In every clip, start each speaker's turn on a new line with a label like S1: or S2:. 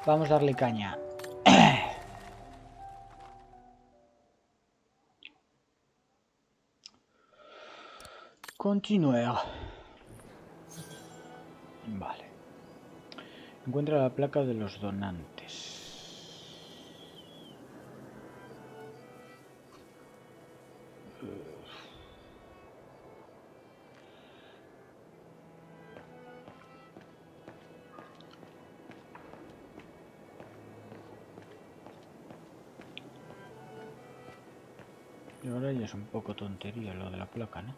S1: Vamos a darle caña. Continuar. Vale. Encuentra la placa de los donantes. Y ahora ya es un poco tontería lo de la placa, ¿no?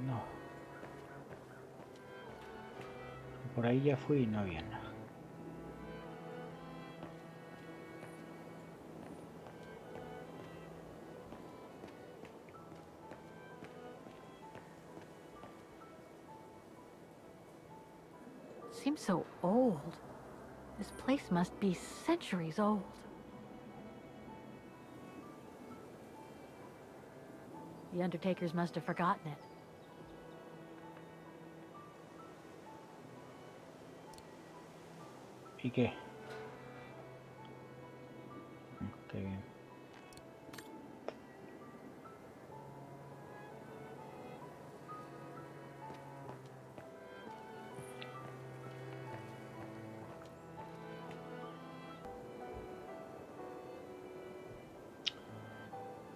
S1: No. Por ahí ya fui y no había nada.
S2: Seems so old. This place must be centuries old. The undertakers must have forgotten it.
S1: ¿Y qué? Qué bien.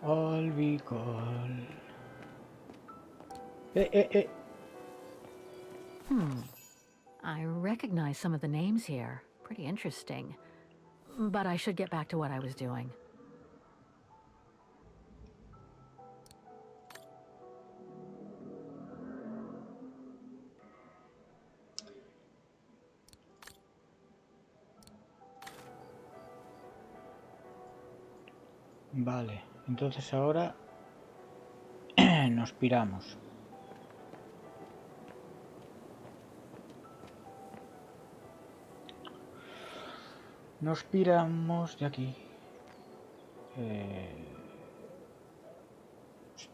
S1: Albicol.
S2: I recognize some of the names here. Pretty interesting. But I should get back to what I was doing.
S1: Vale, entonces ahora nos piramos. Nos piramos de aquí.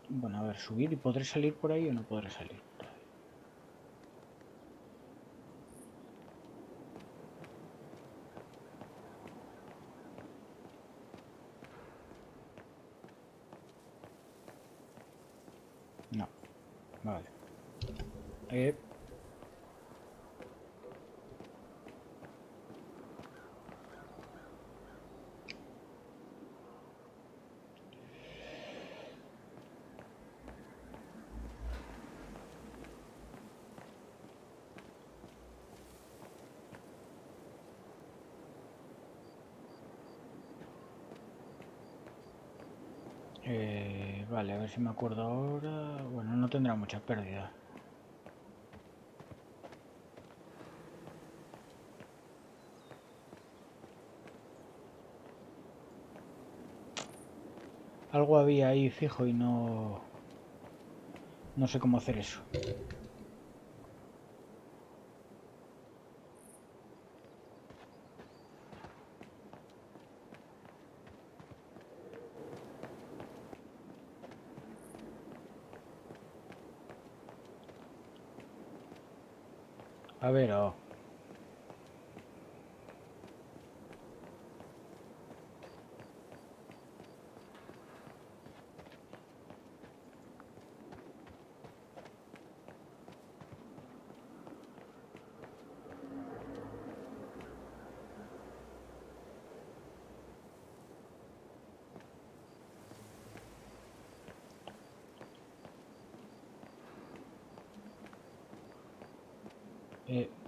S1: Bueno, a ver, subir y podré salir por ahí o no podré salir por ahí. No, vale. Vale, a ver si me acuerdo ahora. Bueno, no tendrá mucha pérdida. Algo había ahí fijo y no sé cómo hacer eso. A ver, oh.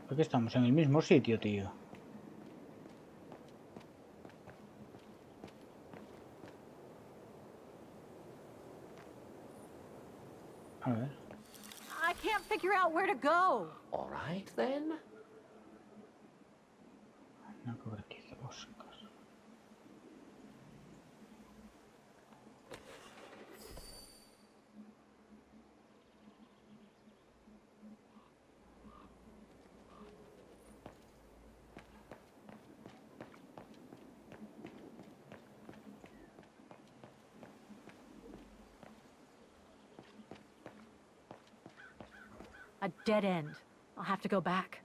S1: ¿Por qué estamos en el mismo sitio, tío? A ver.
S2: I can't figure out where to go.
S3: All right, then.
S1: Una cobertiza, buscas.
S2: A dead end. I'll have to go back.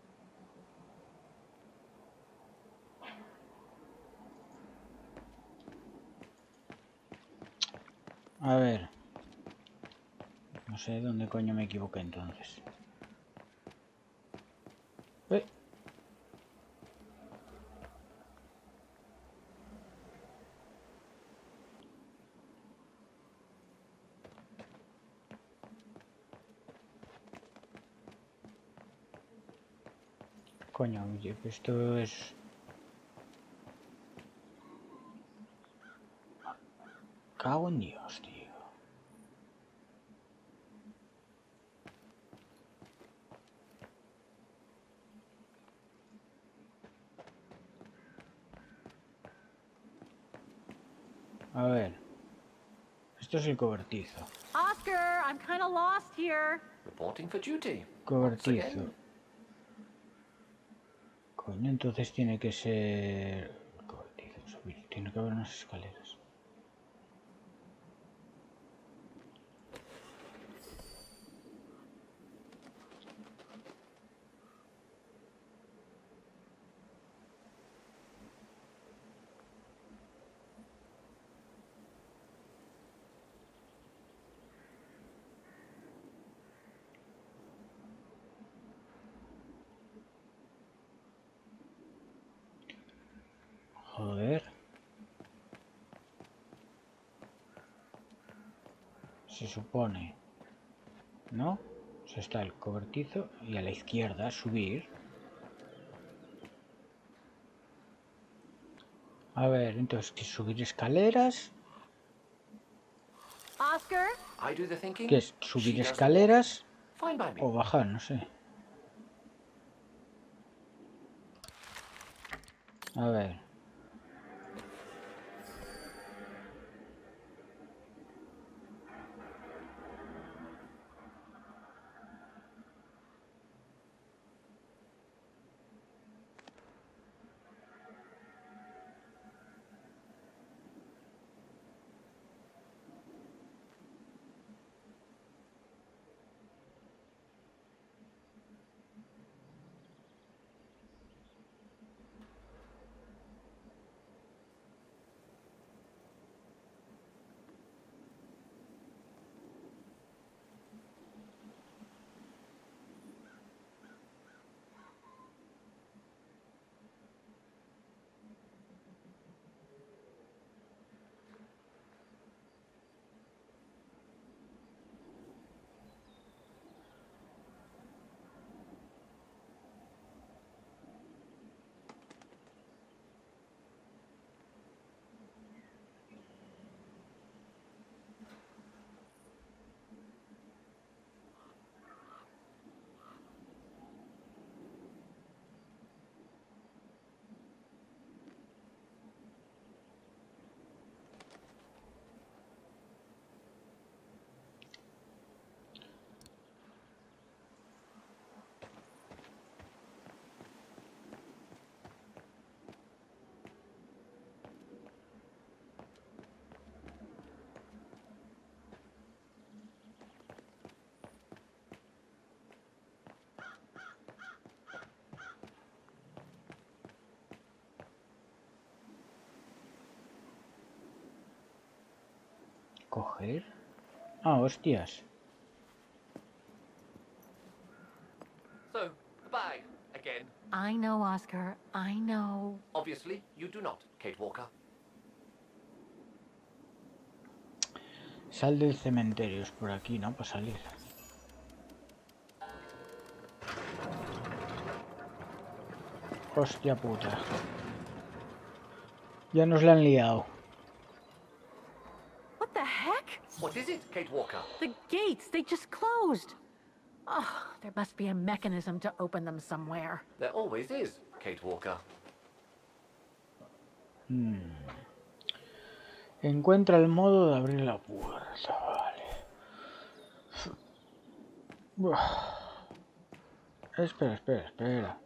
S1: A ver. No sé dónde coño me equivoqué entonces. Coño, esto es... Cago en Dios, tío. A ver. Esto es el cobertizo.
S2: Oscar, I'm kind of lost here.
S3: Reporting for duty.
S1: Cobertizo. Coño, entonces tiene que ser... Cobertizo, subir. Tiene que haber unas escaleras. Joder. Se supone, ¿no? O sea, está el cobertizo y a la izquierda subir. A ver, entonces, ¿qué subir escaleras?
S2: Oscar?
S3: I do the thinking.
S1: ¿Qué es subir
S3: She does the
S1: escaleras
S3: walking. Fine by me.
S1: o bajar? No sé. A ver. ¿Coger? Ah, hostias.
S3: So, goodbye again.
S2: I know, Oscar. I know.
S3: Obviously, you do not, Kate Walker.
S1: Sal del cementerio. Es por aquí, ¿no? Para salir. Hostia puta. Ya nos la han liado.
S2: What the heck?
S3: What is it, Kate Walker?
S2: The gates, they just closed. Oh, there must be a mechanism to open them somewhere.
S3: There always is, Kate Walker.
S1: Encuentra el modo de abrir la puerta. Vale. Espera, espera, espera.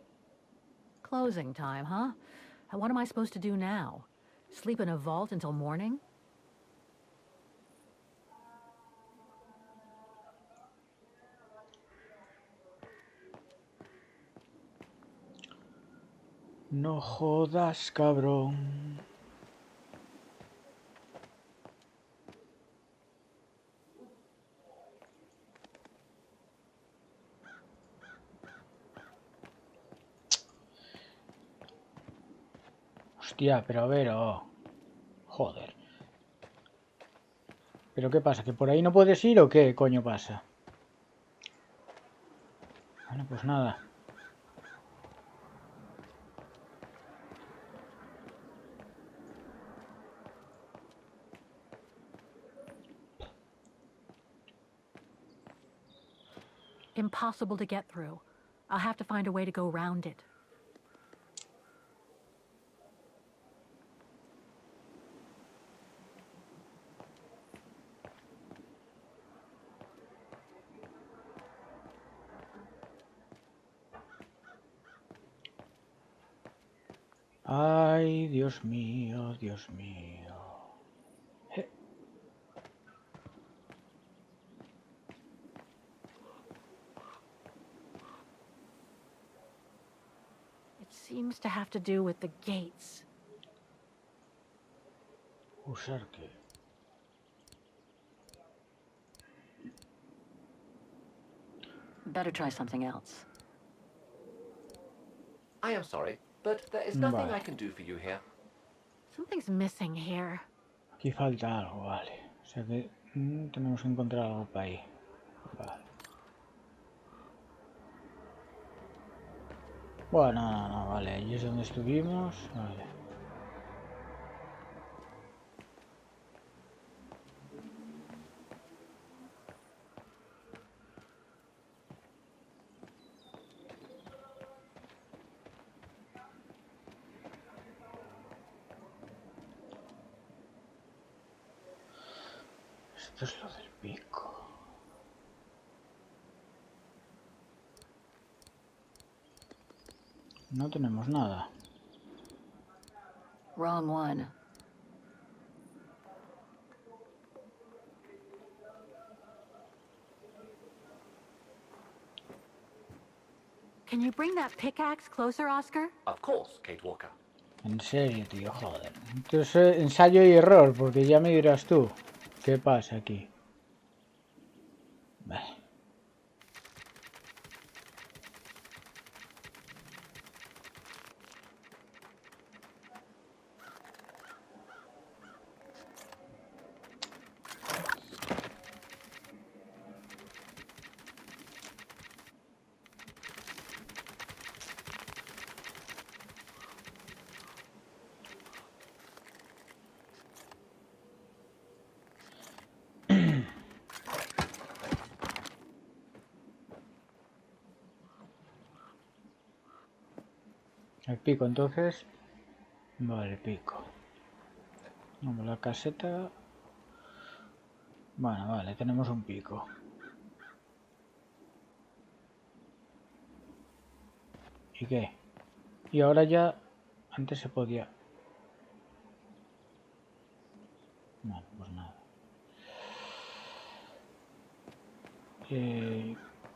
S2: Closing time, huh? And what am I supposed to do now? Sleep in a vault until morning?
S1: No jodas, cabrón. Hostia, pero a ver, oh. Joder. ¿Pero qué pasa? ¿Que por ahí no puedes ir o qué coño pasa? Bueno, pues nada.
S2: Impossible to get through. I'll have to find a way to go around it.
S1: Ay, Dios mío, Dios mío.
S2: It seems to have to do with the gates.
S1: Usar qué.
S2: Better try something else.
S3: I am sorry, but there is nothing
S1: Vale.
S3: I can do for you here.
S2: Something's missing here.
S1: Aquí falta algo, vale. O sea que tenemos que encontrar algo para ahí. Vale. Bueno, no, vale. Ahí es donde estuvimos. Vale. Esto es lo del pico. No tenemos nada.
S2: Wrong one. Can you bring that pickaxe closer, Oscar?
S3: Of course, Kate Walker.
S1: En serio, tío, joder. Entonces, ensayo y error, porque ya me dirás tú. ¿Qué pasa aquí? Vale. El pico, entonces. Vale, pico. Vamos, la caseta. Bueno, vale, tenemos un pico. ¿Y qué? Y ahora ya... Antes se podía... Bueno, pues nada.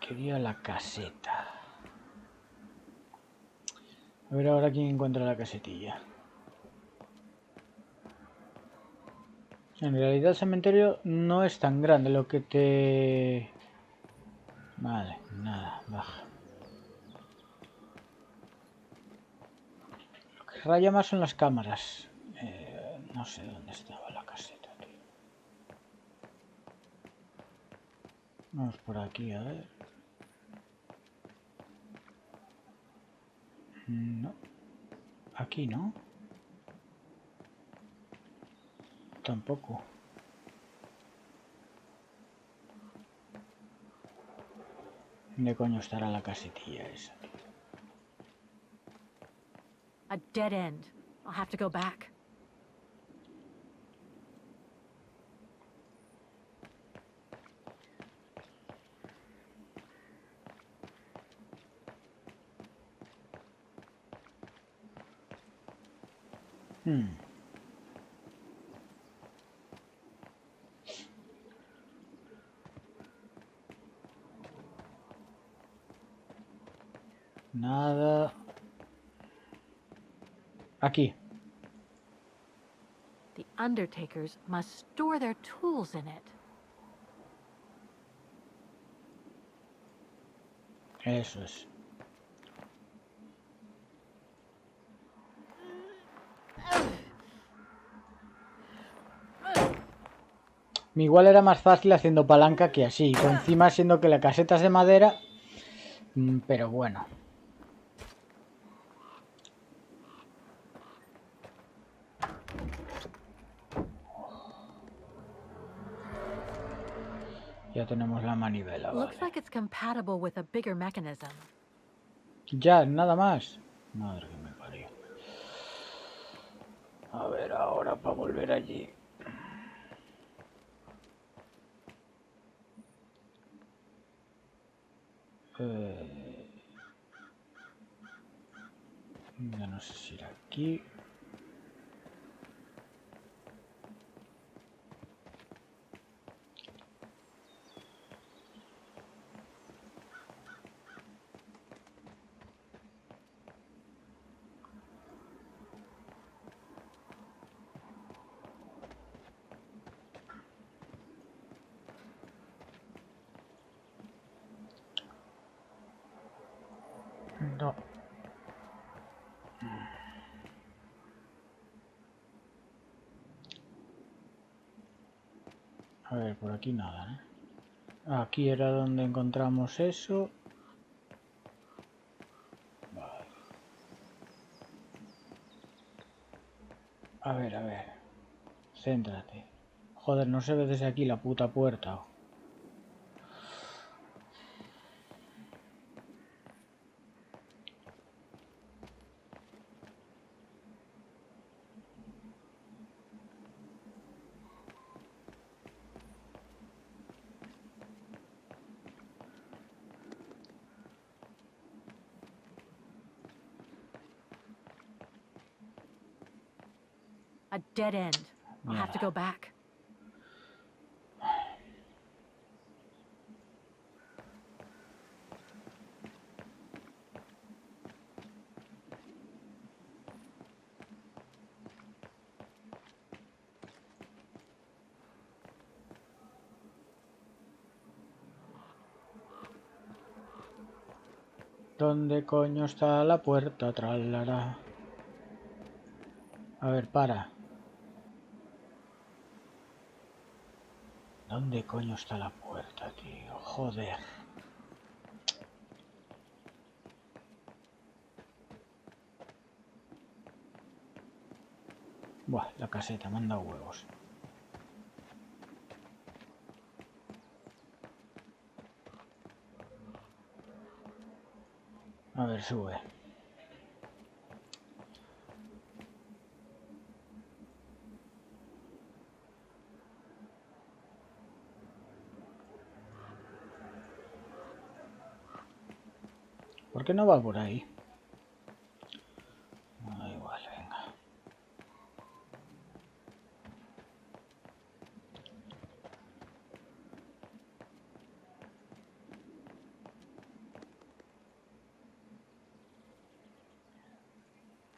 S1: Quería la caseta. A ver ahora quién encuentra la casetilla. En realidad el cementerio no es tan grande, lo que te... Vale, nada, baja. Lo que raya más son las cámaras. No sé dónde estaba la caseta, tío. Vamos por aquí, a ver. No. Aquí no. Tampoco. ¿Dónde coño estará la casetilla esa, tío?
S2: A dead end. I'll have to go back.
S1: Nada. Aquí.
S2: The undertakers must store their tools in it.
S1: Eso es. Igual era más fácil haciendo palanca que así. Por encima siendo que la caseta es de madera. Pero bueno. Ya tenemos la manivela, vale.
S2: Looks like it's compatible with a bigger mechanism.
S1: Ya, nada más. Madre que me parió. A ver, ahora para volver allí. Ya no sé si ir aquí. No. A ver, por aquí nada, ¿eh? Aquí era donde encontramos eso. Vale. A ver. Céntrate. Joder, no se ve desde aquí la puta puerta.
S2: A dead end. I'll have to
S1: Mierda.
S2: go back.
S1: ¿Dónde coño está la puerta? Tralará. A ver, para. ¿Dónde coño está la puerta, tío? Joder. Buah, la caseta, manda huevos. A ver, sube. ¿Por qué no va por ahí? Da igual, venga.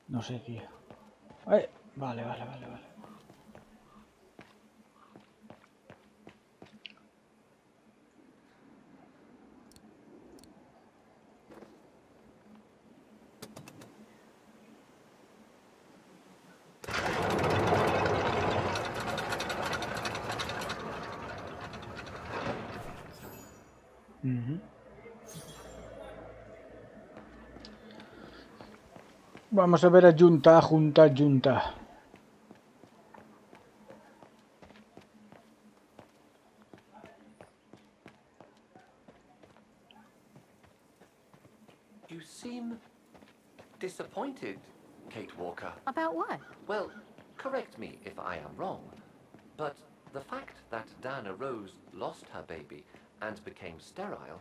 S1: No sé, tío. Vale. Vamos a ver a Junta.
S3: You seem disappointed, Kate Walker.
S2: About what?
S3: Well, correct me if I am wrong, but the fact that Diana Rose lost her baby and became sterile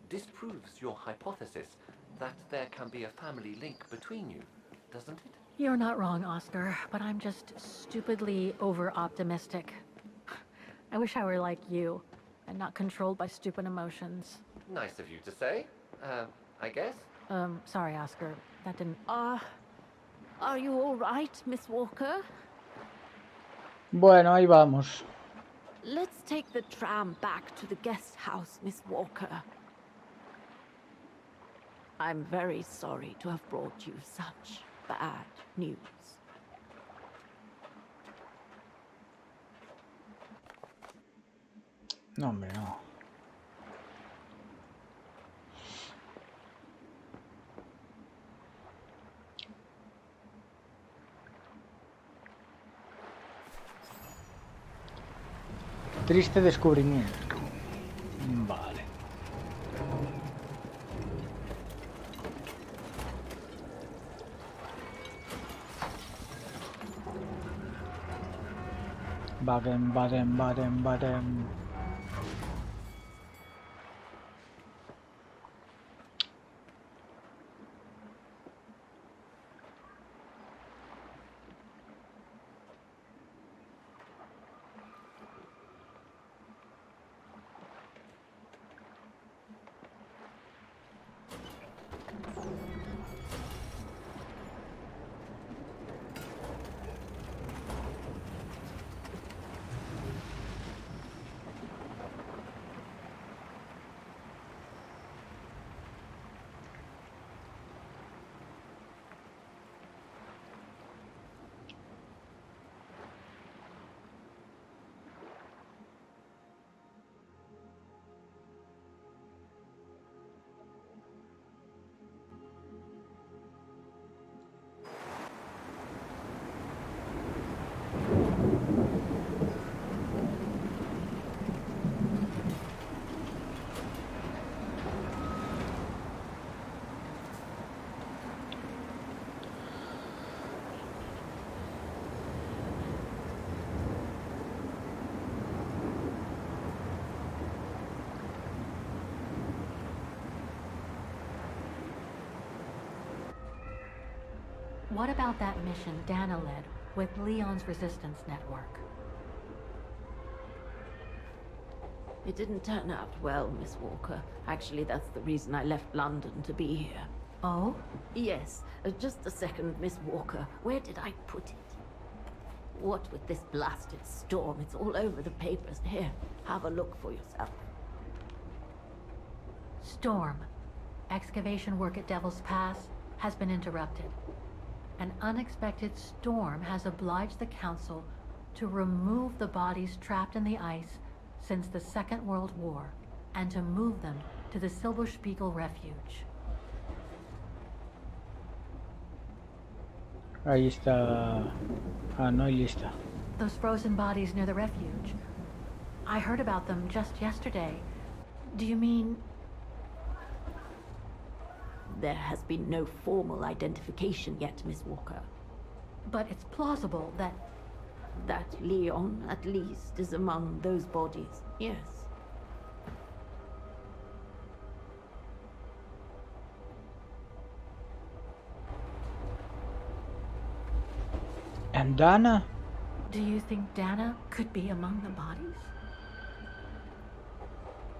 S3: disproves your hypothesis that there can be a family link between you, doesn't it?
S2: You're not wrong, Oscar, but I'm just stupidly over-optimistic. I wish I were like you, and not controlled by stupid emotions.
S3: Nice of you to say, I guess.
S2: Sorry, Oscar. That didn't... Are you all right, Miss Walker?
S1: Bueno, ahí vamos.
S2: Let's take the tram back to the guest house, Miss Walker. I'm very sorry to have brought you such bad news.
S1: No, hombre, no. Triste descubrimiento. Vale. Baden.
S2: What about that mission Dana led with Leon's resistance network?
S4: It didn't turn out well, Miss Walker. Actually, that's the reason I left London to be here.
S2: Oh?
S4: Yes, just a second, Miss Walker. Where did I put it? What with this blasted storm? It's all over the papers. Here, have a look for yourself.
S2: Storm. Excavation work at Devil's Pass has been interrupted. An unexpected storm has obliged the Council to remove the bodies trapped in the ice since the Second World War and to move them to the Silberspiegel refuge.
S1: Ahí está. Ah, no hay lista.
S2: Those frozen bodies near the refuge. I heard about them just yesterday. Do you mean...
S4: There has been no formal identification yet, Miss Walker.
S2: But it's plausible that...
S4: That Leon, at least, is among those bodies, yes.
S1: And Dana?
S2: Do you think Dana could be among the bodies?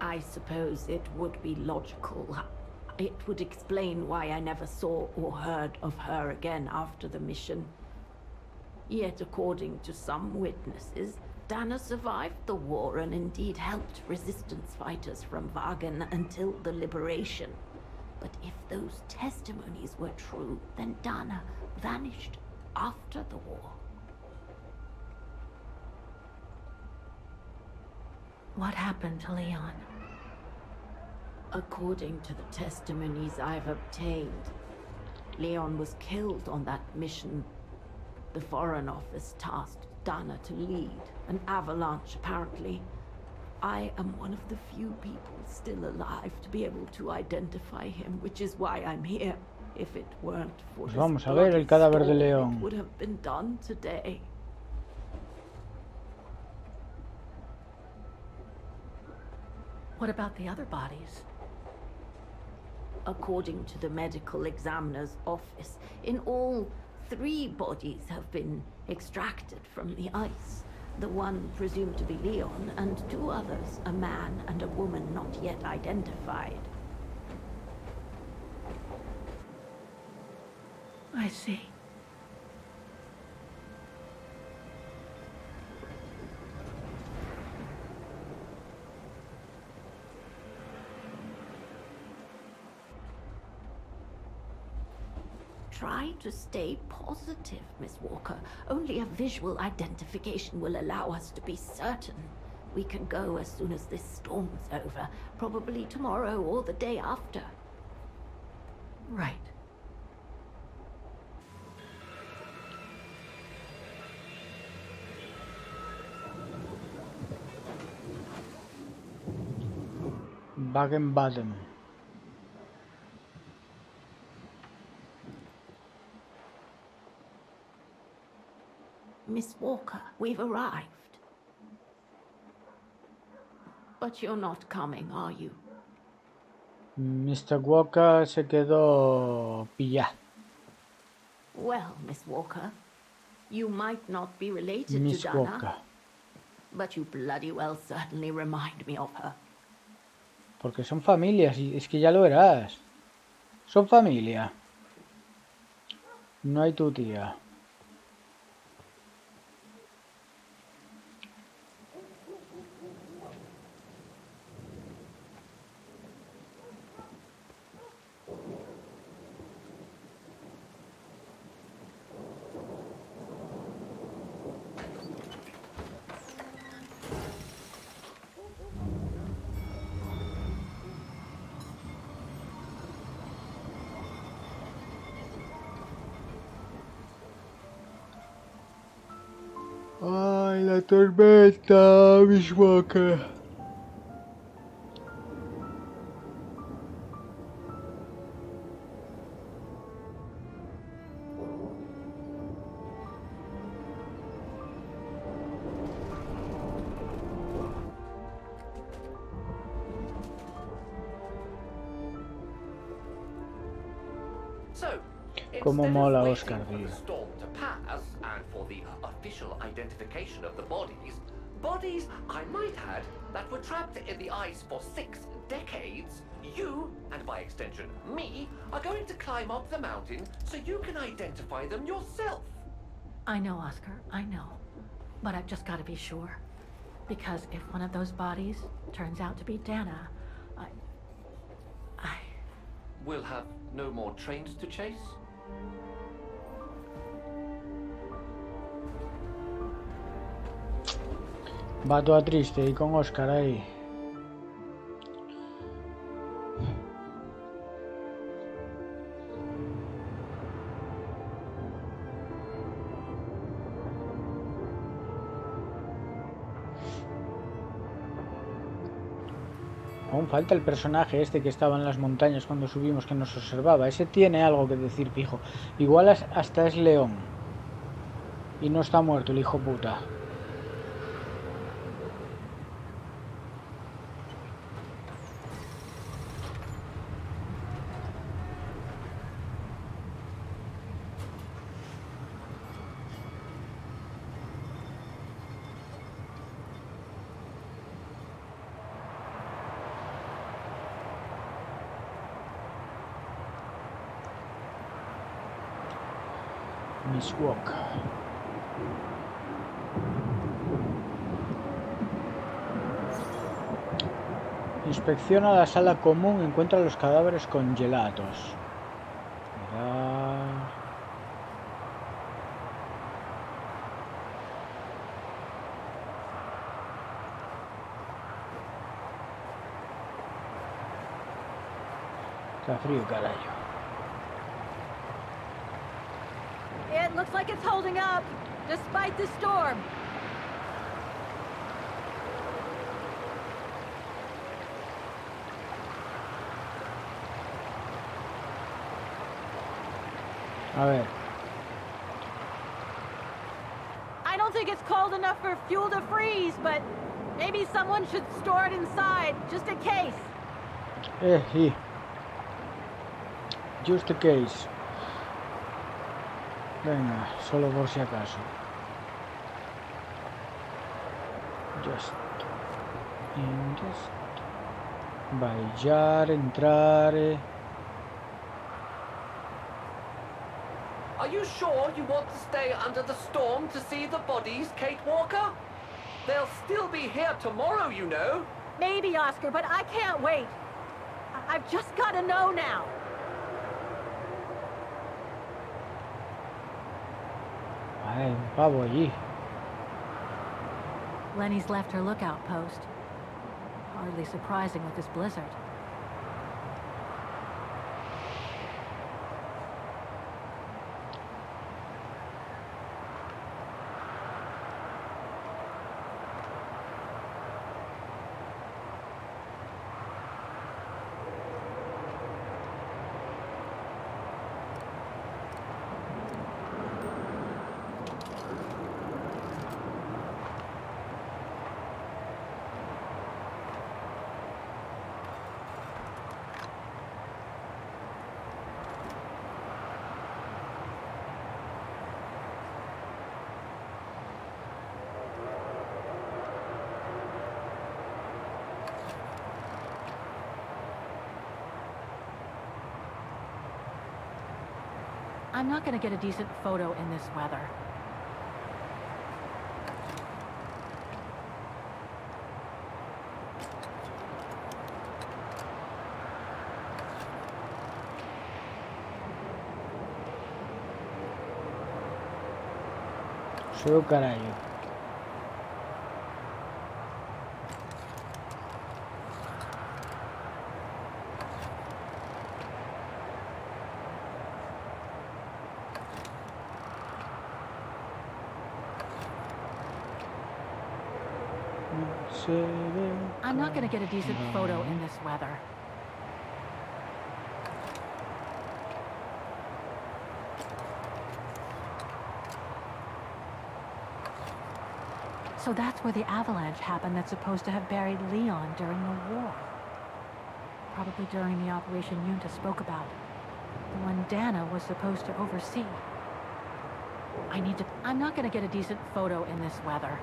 S4: I suppose it would be logical. It would explain why I never saw or heard of her again after the mission. Yet, according to some witnesses, Dana survived the war and indeed helped resistance fighters from Wagen until the liberation. But if those testimonies were true, then Dana vanished after the war.
S2: What happened to Leon?
S4: According to the testimonies I've obtained, Leon was killed on that mission. The Foreign Office tasked Dana to lead an avalanche, apparently. I am one of the few people still alive to be able to identify him, which is why I'm here. If it weren't for
S1: Pues
S4: this
S1: vamos a ver el
S4: bloody
S1: cadáver de
S4: storm,
S1: León.
S4: it would have been done today.
S2: What about the other bodies?
S4: According to the medical examiner's office, in all, 3 bodies have been extracted from the ice. The one presumed to be Leon, and 2 others, a man and a woman not yet identified.
S2: I see.
S4: Try to stay positive, Miss Walker. Only a visual identification will allow us to be certain. We can go as soon as this storm's over, probably tomorrow or the day after.
S2: Right.
S1: Baden-Baden.
S4: Miss Walker, we've arrived. But you're not coming, are you?
S1: Mr. Walker se quedó pillado.
S4: Well, Miss Walker, you might not be related
S1: Miss
S4: to Dana,
S1: Walker.
S4: but you bloody well certainly remind me of her.
S1: Porque son familias, y es que ya lo verás. Son familia. No hay tu tía. Ay, la tormenta, Miss Walker.
S3: So,
S1: Cómo
S3: instead
S1: mola
S3: of waiting
S1: Oscar,
S3: for the
S1: tío.
S3: storm to pass and for the official identification of the bodies, I might add, that were trapped in the ice for 6 decades, you, and by extension me, are going to climb up the mountain so you can identify them yourself.
S2: I know, Oscar, I know. But I've just got to be sure. Because if one of those bodies turns out to be Dana, I...
S3: We'll have no more trains to chase?
S1: Va toda triste y con Oscar ahí. Aún falta el personaje este que estaba en las montañas cuando subimos, que nos observaba. Ese tiene algo que decir, fijo. Igual hasta es león. Y no está muerto el hijo puta. Miss Walker. Inspecciona la sala común y encuentra los cadáveres congelados. Mirar. Está frío, carajo.
S2: It looks like it's holding up, despite the storm.
S1: A ver.
S2: I don't think it's cold enough for fuel to freeze, but maybe someone should store it inside, just in case.
S1: Sí. Just in case. Venga, solo por si acaso. Just. Bailar, entrar.
S3: Are you sure you want to stay under the storm to see the bodies, Kate Walker? They'll still be here tomorrow, you know.
S2: Maybe, Oscar, but I can't wait. I've just got to know now.
S1: Hay un pavo allí.
S2: Lenny's left her lookout post. Hardly surprising with this blizzard. I'm not gonna get a decent photo in this weather.
S1: Seu carallo.
S2: I'm not gonna get a decent photo in this weather. So that's where the avalanche happened that's supposed to have buried Leon during the war. Probably during the operation Yunta spoke about. The one Dana was supposed to oversee. I'm not gonna get a decent photo in this weather.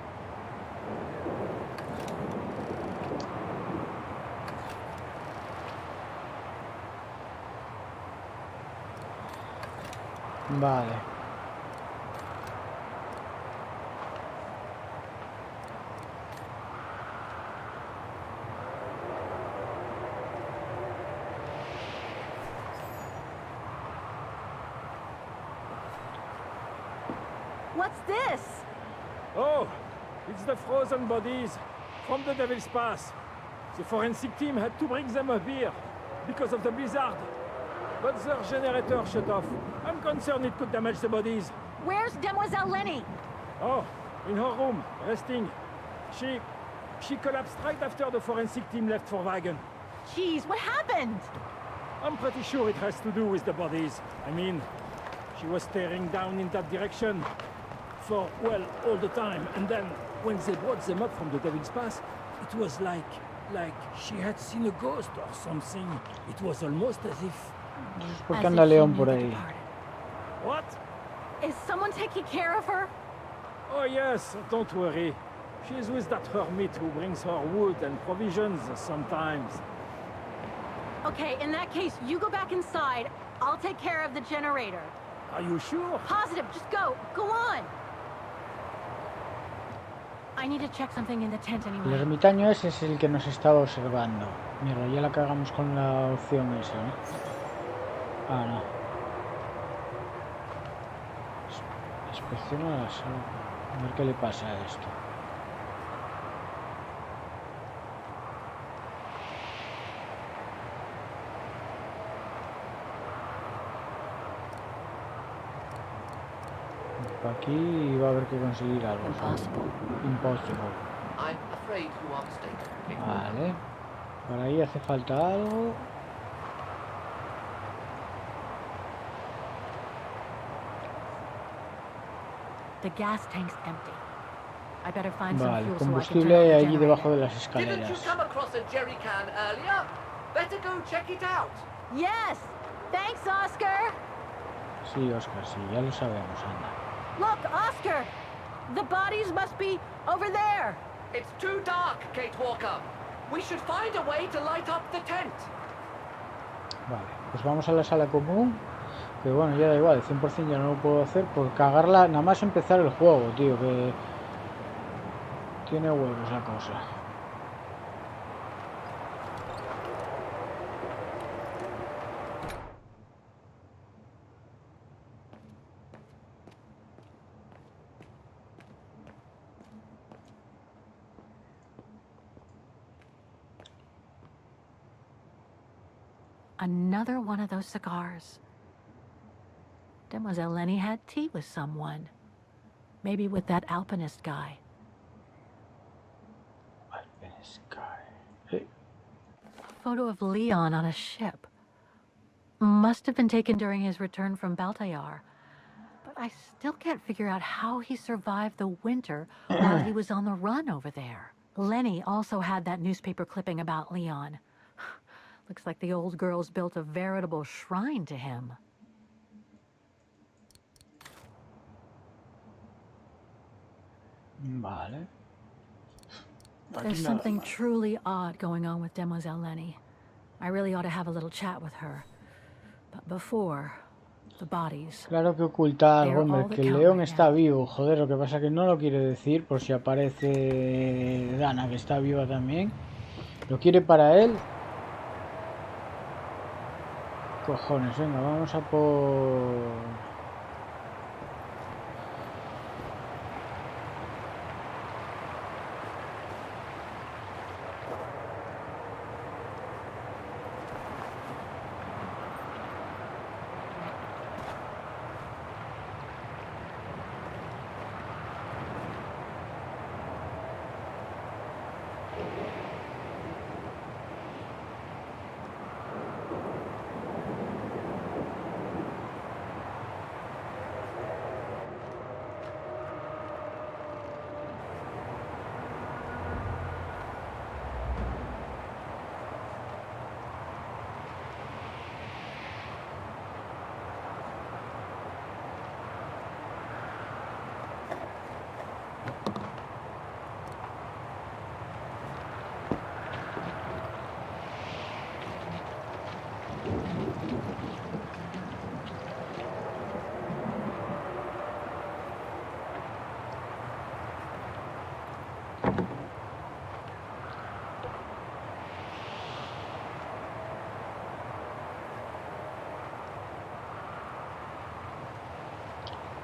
S1: Vale.
S2: What's this?
S5: Oh, it's the frozen bodies from the Devil's Pass. The forensic team had to bring them up here because of the blizzard. But their generator shut off. I'm concerned it could damage the bodies.
S2: Where's Demoiselle Lenny?
S5: Oh, in her room, resting. She collapsed right after the forensic team left for Wagen.
S2: Jeez, what happened?
S5: I'm pretty sure it has to do with the bodies. I mean, she was staring down in that direction for, well, all the time. And then, when they brought them up from the Devil's Pass, it was like she had seen a ghost or something. It was almost as if...
S1: ¿Por qué anda León por ahí?
S5: What?
S2: Is someone taking care of her?
S5: Oh yes, don't worry. She's with that hermit who brings her wood and provisions sometimes.
S2: Okay, in that case, you go back inside. I'll take care of the generator.
S5: Are you sure?
S2: Positive, just go. Go on. I need to check something in the tent
S1: El
S2: anyway.
S1: ermitaño ese es el que nos estaba observando. Mierda, ya la cagamos con la opción esa, ¿no? Ah, no. Inspecciona la sala. A ver qué le pasa a esto. Aquí va a haber que conseguir algo. Impossible.
S3: I'm afraid you are mistaken.
S1: Vale. Por ahí hace falta algo.
S2: The gas tank's empty. I better find some
S1: Vale,
S2: fuel so I can turn on
S1: combustible
S2: the
S1: allí
S2: generator.
S1: debajo de las
S3: Didn't you
S1: escaleras.
S3: come across a jerry can earlier? Better go check it out.
S2: Yes! Thanks, Oscar!
S1: Sí, Oscar, sí, ya lo sabemos, anda.
S2: Look, Oscar! The bodies must be over there!
S3: It's too dark, Kate Walker. We should find a way to light up the tent.
S1: Vale, pues vamos a la sala común. Que bueno, ya da igual, 100% ya no lo puedo hacer por cagarla. Nada más empezar el juego, tío, que tiene huevos la cosa.
S2: Another one of those cigars. Demoiselle Lenny had tea with someone. Maybe with that alpinist guy.
S1: Alpinist guy. Hey.
S2: A photo of Leon on a ship. Must have been taken during his return from Baltayar. But I still can't figure out how he survived the winter while he was on the run over there. Lenny also had that newspaper clipping about Leon. Looks like the old girls built a veritable shrine to him.
S1: Vale.
S2: There's something truly odd going on with Demoiselle Lenny. I really ought to have a little chat with her. But before, the bodies.
S1: Claro que oculta algo, hombre, que el león está vivo. Joder, lo que pasa es que no lo quiere decir por si aparece Dana, que está viva también. Lo quiere para él. Cojones, venga, vamos a por...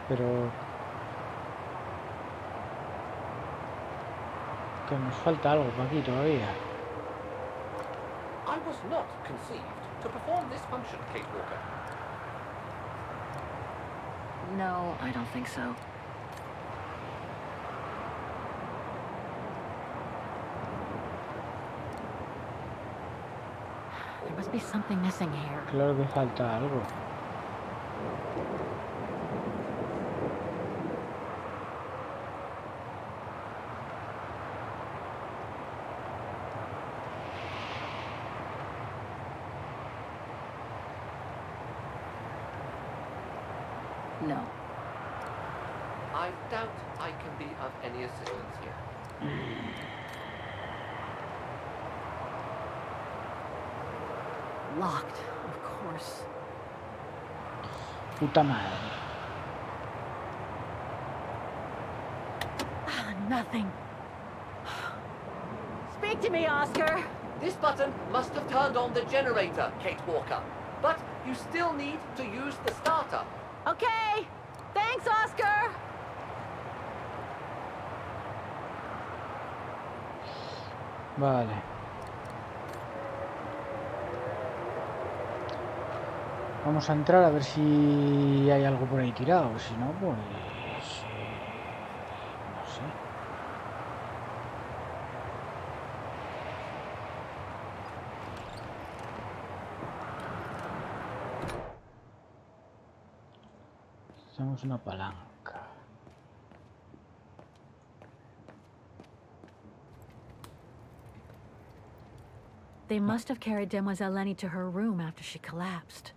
S1: Pero que nos falta algo por aquí todavía.
S3: I was not conceived to perform this function, Kate Walker.
S2: No, I don't think so. There must be something missing here.
S1: Claro que falta algo.
S2: No.
S3: I doubt I can be of any assistance here.
S2: Locked, of course.
S1: Puta madre.
S2: Nothing. Speak to me, Oscar.
S3: This button must have turned on the generator, Kate Walker. But you still need to use the starter.
S2: Okay. Thanks, Oscar.
S1: Vale. Vamos a entrar a ver si hay algo por ahí tirado. Si no, pues... no sé. Tenemos una palanca.
S2: They must have carried Demoiselle Lenny to her room after she collapsed.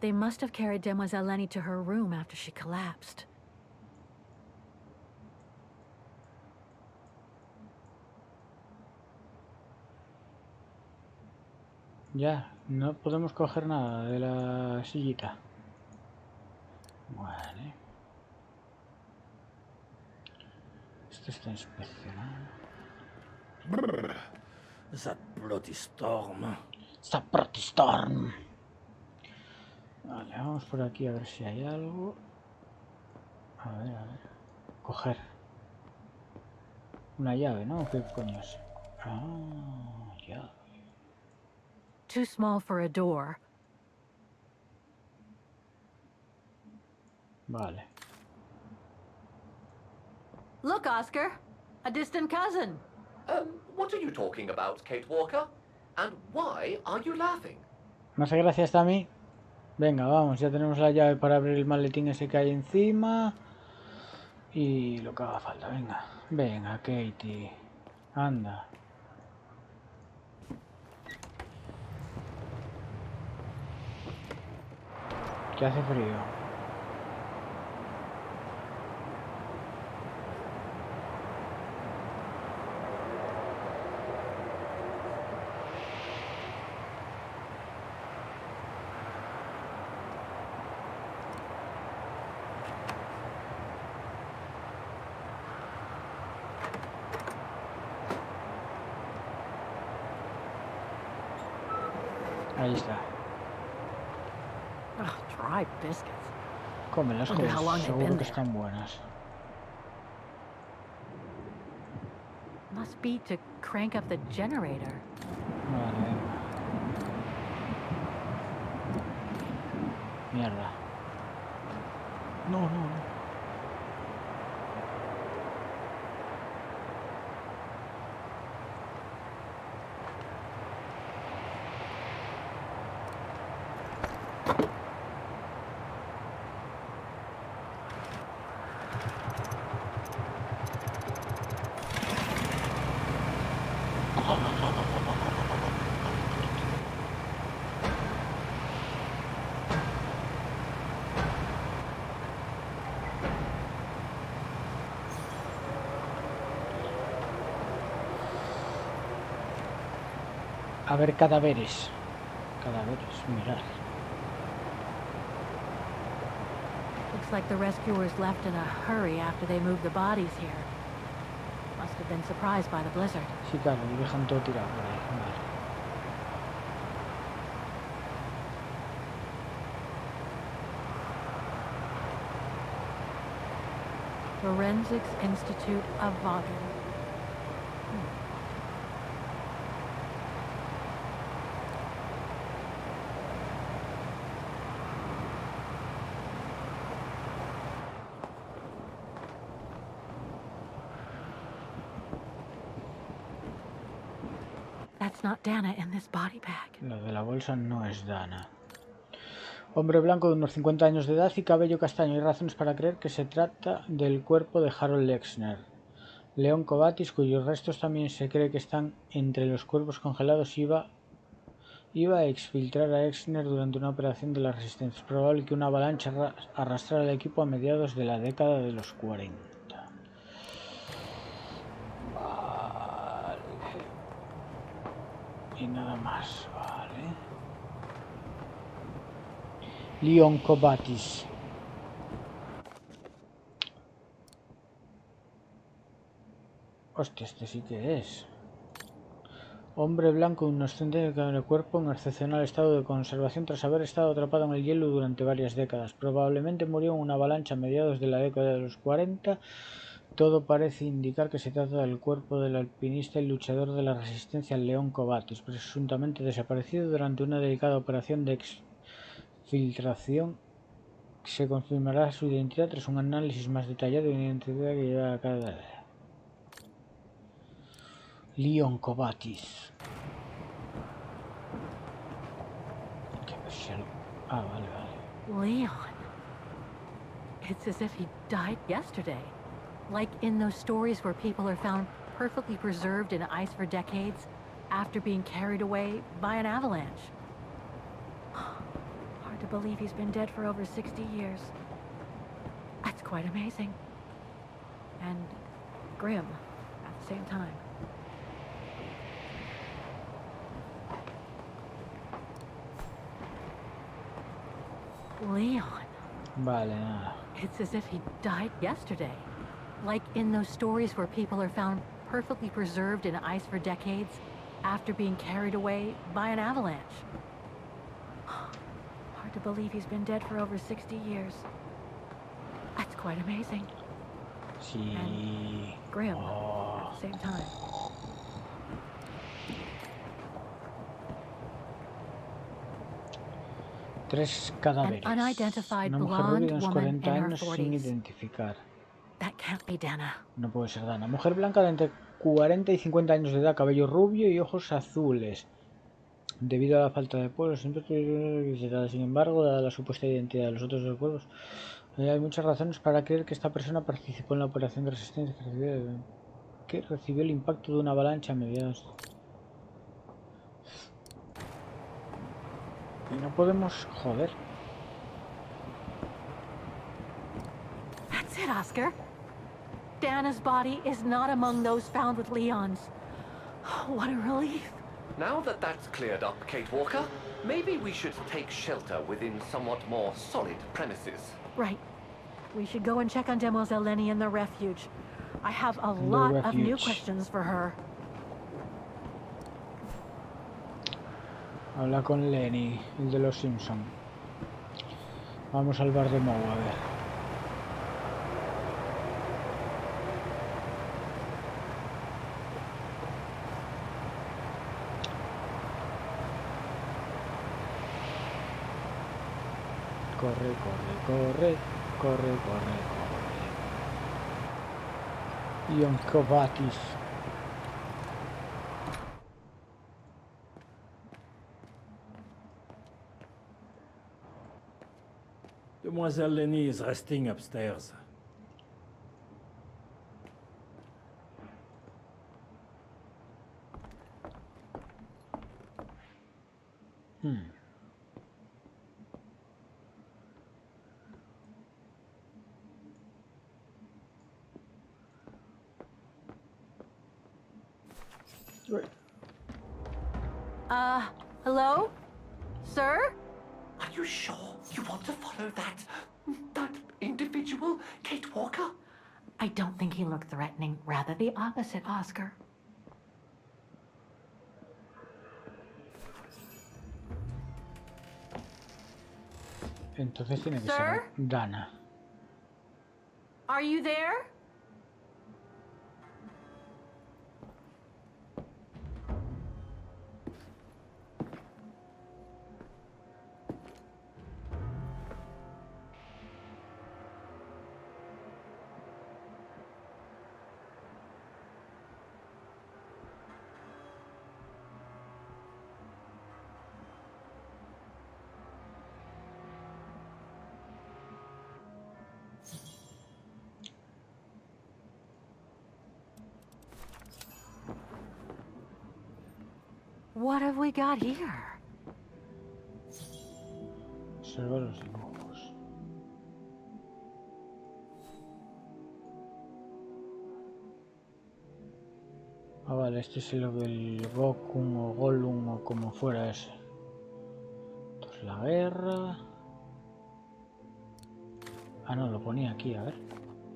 S2: They must have carried Demoiselle Lenny to her room after she collapsed.
S1: Ya, no podemos coger nada de la sillita. Vale. Esto está inspeccionado.
S5: That bloody storm.
S1: Está Storm. Vale, vamos por aquí a ver si hay algo. A ver, a ver. Coger. Una llave, ¿no? ¿Qué coño es? Ah, llave.
S2: too small for a door.
S1: Vale.
S2: Look, Oscar, a distant cousin.
S3: What are you talking about, Kate Walker? And why are you laughing?
S1: ¿Me hace gracia hasta a mí? Venga, vamos, ya tenemos la llave para abrir el maletín ese que hay encima. Y lo que haga falta, venga. Venga, Katie. Anda. Que hace frío. Ahí está.
S2: Ugh, dry biscuits.
S1: Cómelas,
S2: Wonder
S1: joder,
S2: how long they've
S1: seguro
S2: been
S1: que
S2: there.
S1: están buenas.
S2: Must be to crank up the generator.
S1: Vale, venga. Mierda. No, no, no. A ver, cadáveres. Cadáveres, mirad.
S2: Looks like the rescuers left in a hurry after they moved the bodies here. Must have been surprised by the blizzard.
S1: Sí, claro, y dejan todo tirado por ahí. Vale.
S2: Forensics Institute of Vaughan. That's not Dana in this body bag.
S1: Lo de la bolsa no es Dana. Hombre blanco de unos 50 años de edad y cabello castaño. Hay razones para creer que se trata del cuerpo de Harold Lexner. León Cobatis, cuyos restos también se cree que están entre los cuerpos congelados, iba a exfiltrar a Lexner durante una operación de la Resistencia. Es probable que una avalancha arrastrara al equipo a mediados de la década de los 40. Vale. Y nada más, vale. León Cobatis. Hostia, este sí que es. Hombre blanco de unos 30 años de cuerpo en excepcional estado de conservación tras haber estado atrapado en el hielo durante varias décadas. Probablemente murió en una avalancha a mediados de la década de los 40. Todo parece indicar que se trata del cuerpo del alpinista y luchador de la resistencia León Cobatis, presuntamente desaparecido durante una delicada operación de exfiltración. Se confirmará su identidad tras un análisis más detallado de identidad que lleva a cada... León Cobatis. Ah, vale, vale.
S2: Leon. It's as if he died yesterday. Like in those stories where people are found perfectly preserved in ice for decades after being carried away by an avalanche. Hard to believe he's been dead for over 60 years. That's quite amazing. And grim at the same time. Leon.
S1: Vale, nada.
S2: It's as if he died yesterday. Like in those stories where people are found perfectly preserved in ice for decades after being carried away by an avalanche. Hard to believe he's been dead for over 60 years. That's quite amazing.
S1: Sí.
S2: And grim at the same time.
S1: 3
S2: An
S1: cadáveres.
S2: unidentified
S1: Una mujer rubia
S2: blonde
S1: de unos
S2: woman
S1: 40
S2: in her
S1: años sin
S2: 40s.
S1: identificar.
S2: That can't be Dana.
S1: No puede ser Dana. Mujer blanca de entre 40 y 50 años de edad, cabello rubio y ojos azules. Debido a la falta de pueblos, sin embargo, dada la supuesta identidad de los otros dos pueblos, hay muchas razones para creer que esta persona participó en la operación de resistencia que recibió el impacto de una avalancha a mediados. Y no podemos... Joder.
S2: That's it, Oscar. Dana's body is not among those found with Leon's. What a relief.
S3: Now that that's cleared up, Kate Walker, maybe we should take shelter within somewhat more solid premises.
S2: Right. We should go and check on Demoiselle Lenny in the refuge. I have a lot of new questions for her.
S1: Habla con Lenny, el de los Simpson. Vamos al bar de Moe, a ver. Corre, corre, corre, corre, corre, corre. Ionkovatis.
S5: Demoiselle Lenny is resting upstairs.
S2: Hello? Sir?
S3: Are you sure you want to follow that individual, Kate Walker?
S2: I don't think he looked threatening. Rather the opposite, Oscar.
S1: Entonces tiene que
S2: Sir?
S1: ser Dana.
S2: Are you there? What have we got here?
S1: Observa los dibujos. Ah, vale, este es el del Gokun o Gollum o como fuera ese. Esto es la guerra. Ah, no, lo ponía aquí, a ver.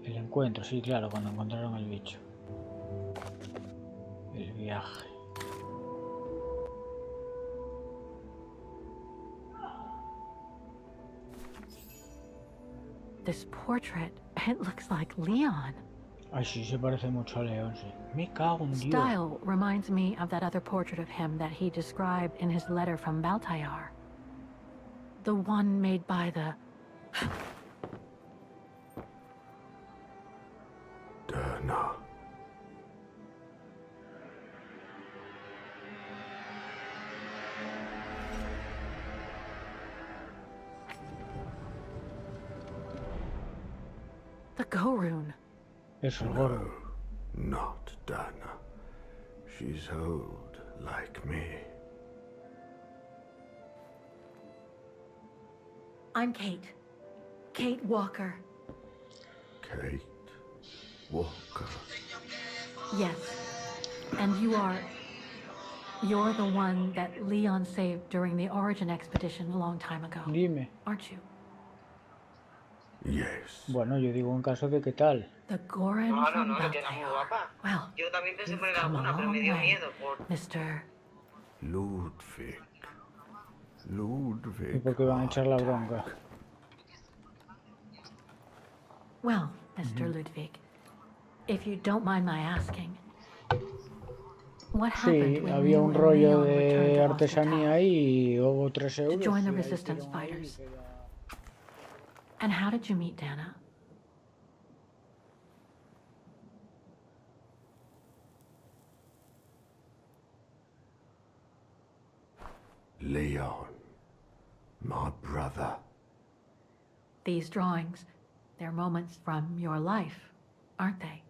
S1: El encuentro, sí, claro, cuando encontraron el bicho. El viaje.
S2: This portrait, it looks like Leon.
S1: Ay, sí, se parece mucho a León, sí. Me cago en Dios.
S2: Style reminds me of that other portrait of him that he described in his letter from Baltayar. The one made by the...
S6: Dana.
S2: The Go-Rune.
S1: Es el gordo.
S6: Not Dana. She's old, like me.
S2: I'm Kate. Kate Walker.
S6: Kate Walker.
S2: Yes. And you're the one that Leon saved during the Origin expedition a long time ago.
S1: Dime.
S2: Aren't you?
S6: Yes.
S1: Bueno, yo digo en caso de qué tal.
S2: The Goran
S7: No,
S2: from
S7: no, que era muy
S2: Baltayar.
S7: guapa.
S2: Well,
S7: Yo también pensé
S2: you've
S7: poner
S2: come a
S7: alguna, pero me
S2: long
S7: dio
S2: way,
S7: miedo por...
S2: Mr.
S6: Ludwig.
S1: ¿Y
S6: Ludwig.
S1: por qué van a echar la bronca?
S2: Well, Mr. Ludwig, if you don't mind my asking, What
S1: Sí,
S2: happened when
S1: había
S2: you
S1: un
S2: and
S1: rollo
S2: Leon returned
S1: de
S2: to
S1: artesanía
S2: Hospital
S1: ahí y hubo
S2: to
S1: 3 €
S2: join the
S1: y ahí
S2: resistance
S1: hicieron ahí
S2: fighters?
S1: que ya...
S2: And how did you meet Dana?
S6: Leon, my brother.
S2: These drawings, they're moments from your life, aren't they?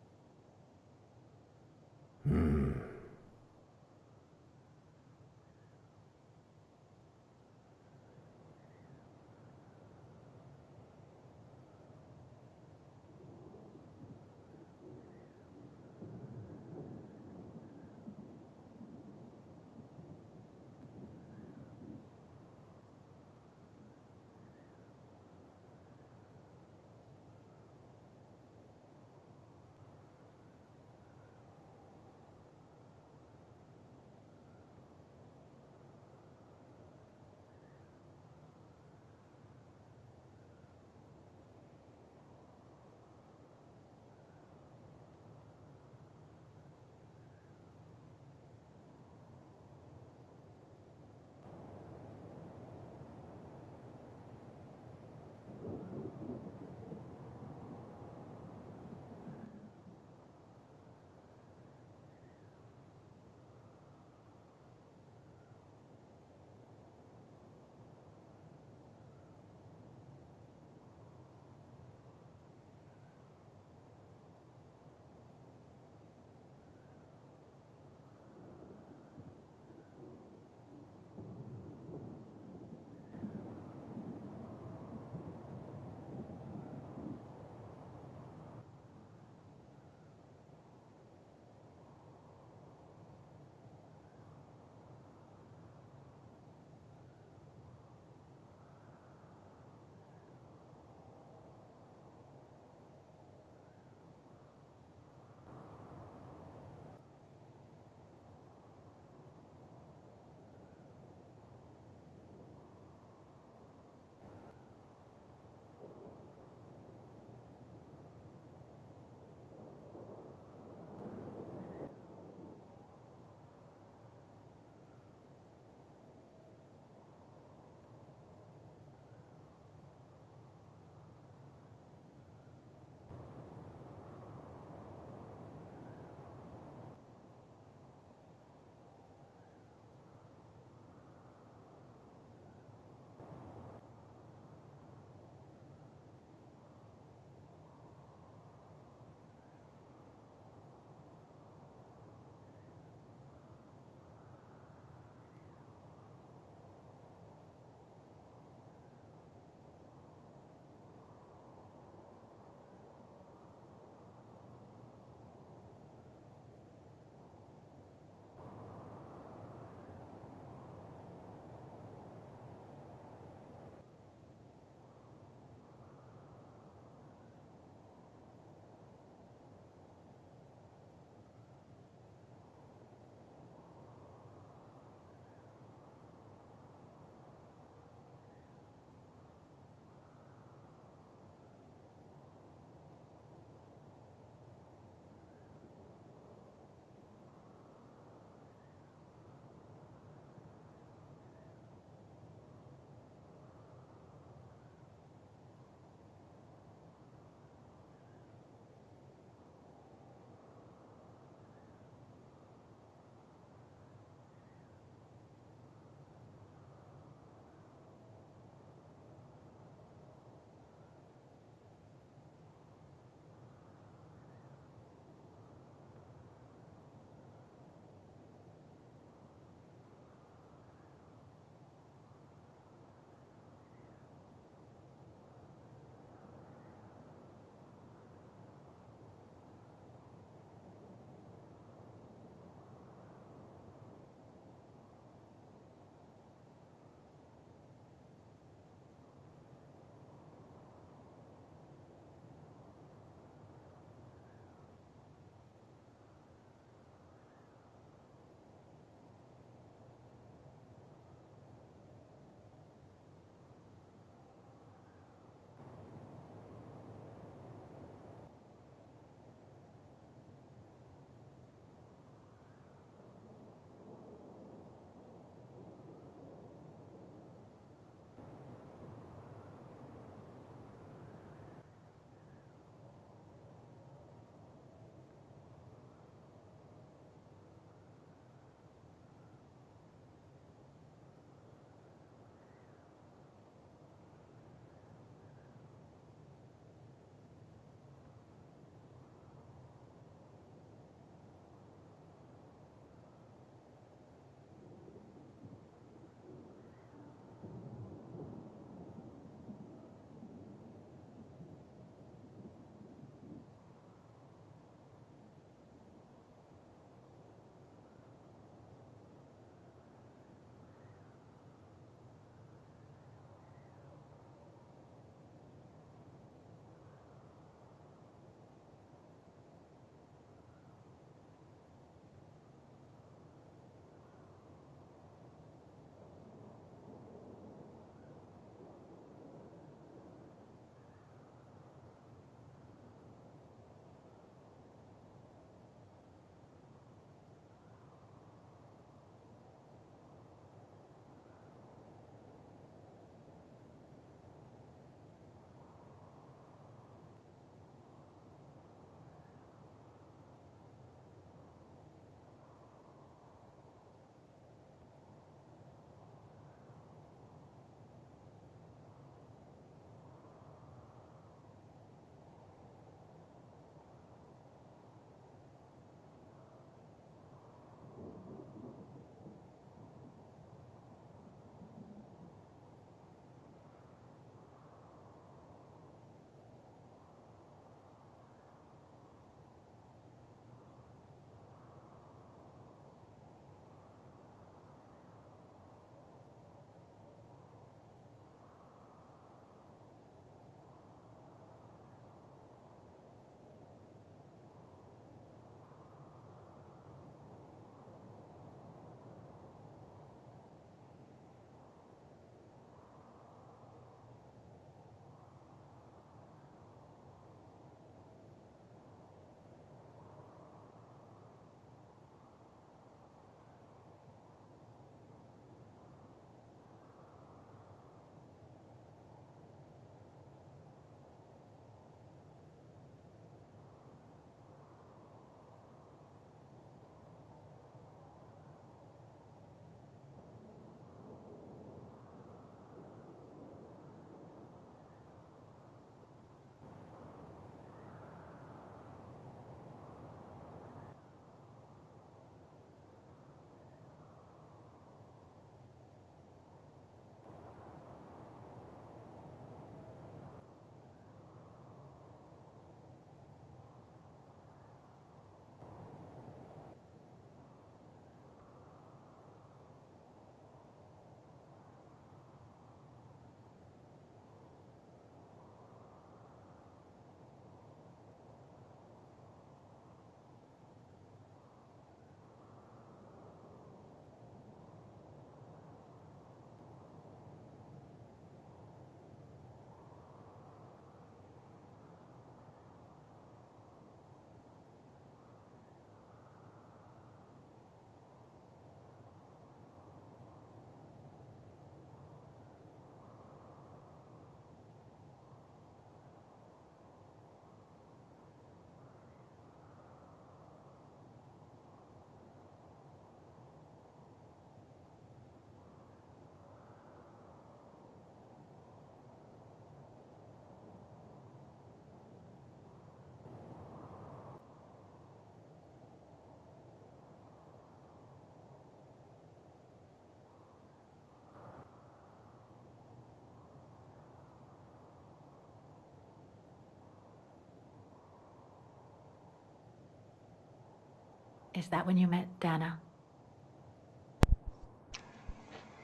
S2: Is that when you met Dana?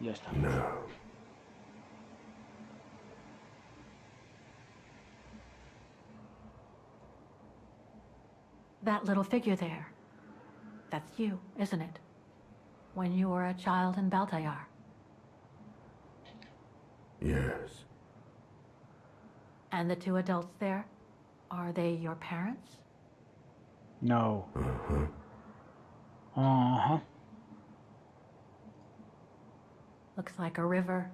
S1: Ya está.
S6: No.
S2: That little figure there. That's you, isn't it? When you were a child in Baltayar.
S6: Yes.
S2: And the two adults there, are they your parents?
S1: No.
S6: Uh-huh.
S1: Ajá.
S2: Looks like a river.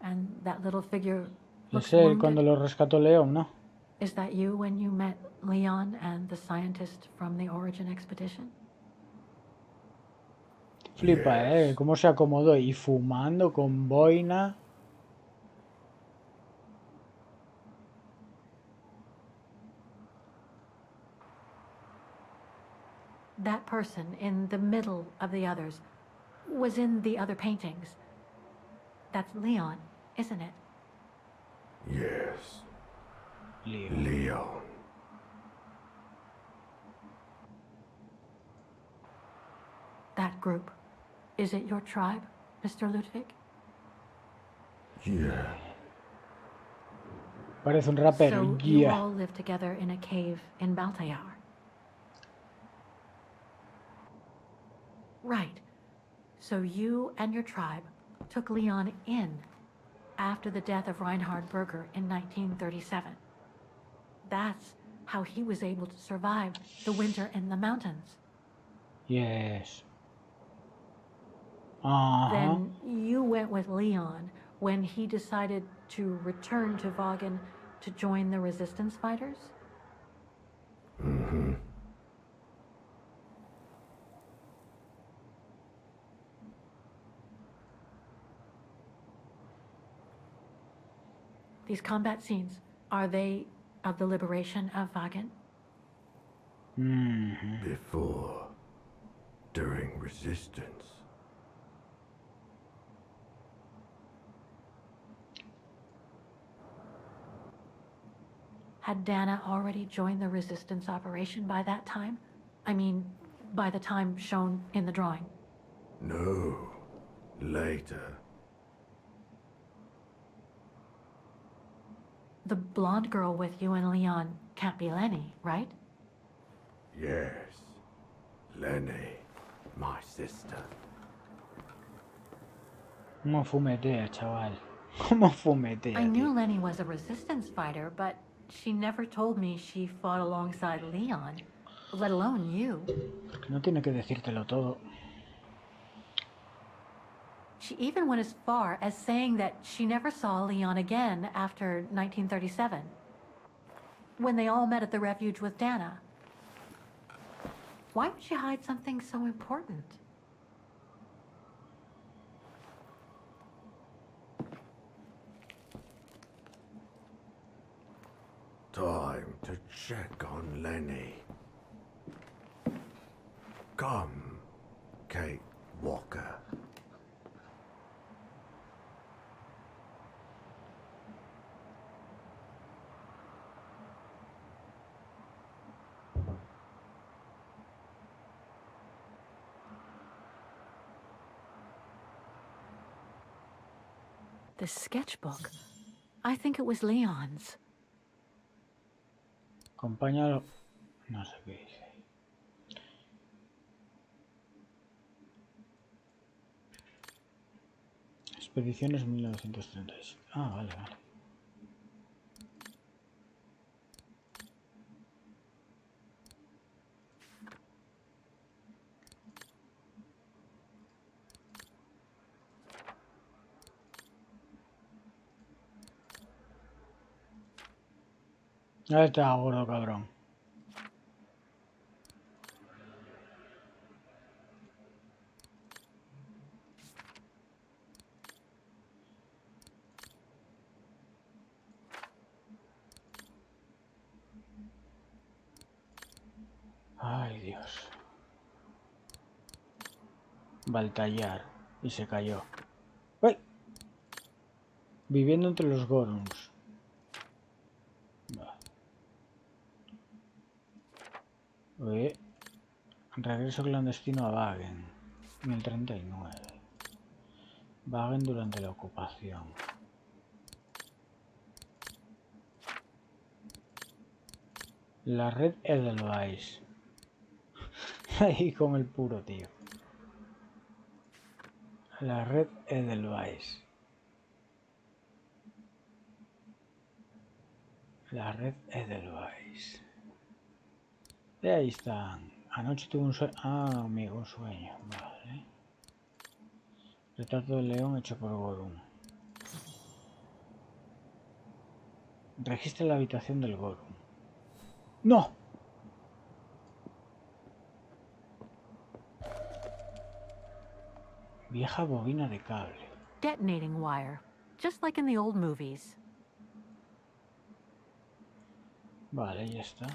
S2: And that little figure looks
S1: Ese cuando
S2: wounded.
S1: lo rescató León, ¿no?
S2: Is that you when you met Leon and the scientist from the Origin expedition?
S1: Flipa,
S6: Yes.
S1: cómo se acomodó y fumando con boina.
S2: That person in the middle of the others was in the other paintings. That's Leon, isn't it?
S6: Yes.
S1: León.
S6: Leon.
S2: That group. Is it your tribe, Mr. Ludwig?
S6: Yeah.
S1: Parece un rapero.
S2: So you
S1: Yeah.
S2: all live together in a cave in Baltayar. Right. So you and your tribe took Leon in after the death of Reinhard Berger in 1937. That's how he was able to survive the winter in the mountains.
S1: Yes. Ajá.
S2: Then you went with Leon when he decided to return to Vaughan to join the resistance fighters?
S6: Mm-hmm.
S2: These combat scenes, are they of the liberation of Vaughan?
S1: Mhm.
S6: Before. During resistance.
S2: Had Dana already joined the resistance operation by that time? I mean, by the time shown in the drawing.
S6: No. Later.
S2: The blonde girl with you and Leon can't be Lenny, right?
S6: Yes. Lenny. My sister.
S1: ¿Cómo fumetea, chaval? ¿Cómo fumetea,
S2: I knew
S1: tío?
S2: Lenny was a resistance fighter, but she never told me she fought alongside Leon, let alone you.
S1: Porque no tiene que decírtelo todo.
S2: She even went as far as saying that she never saw Leon again after 1937, when they all met at the refuge with Dana. Why would she hide something so important?
S6: Time to check on Lenny. Come, Kate Walker.
S2: The sketchbook. I think it was Leon's.
S1: Acompáñalo. No sé qué dice. Expediciones 1936. Ah, vale, vale. Ahí está, gordo cabrón. Ay, Dios. Baltallar. Y se cayó. ¡Uy! Viviendo entre los Gorons. Va. Regreso clandestino a Wagen. 1039. Wagen durante la ocupación. La red Edelweiss. Ahí con el puro, tío. La red Edelweiss. La red Edelweiss. Y ahí están. Anoche tuve un sueño. Ah, amigo, un sueño. Vale. Retrato del león hecho por Gorum. Registra la habitación del Gorum. ¡No! Vieja bobina de cable.
S2: Detonating wire, just like in the old movies.
S1: Vale, ya está.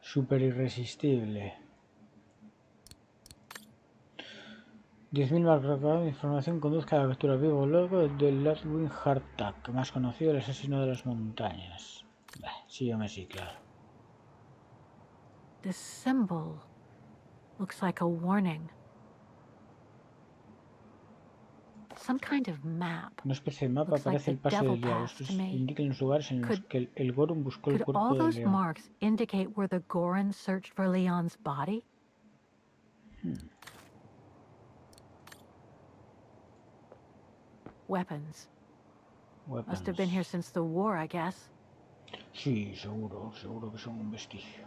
S1: Súper irresistible. 10.000 marcas de información conduzca a la captura vivo luego del Ludwig Hartag, más conocido el asesino de las montañas. Sí, yo me sí, claro.
S2: This symbol looks like a warning. Some kind of map.
S1: Una especie de mapa
S2: Looks like
S1: aparece el
S2: the
S1: paso
S2: devil
S1: del diablo.
S2: path
S1: Estos
S2: to me.
S1: indican los lugares en los que el Gorum buscó el
S2: Could
S1: cuerpo
S2: all
S1: del
S2: those
S1: león.
S2: marks indicate where the Gorons searched for Leon's body? Weapons. Must have been here since the war, I guess.
S1: Sí, seguro que son un vestigio.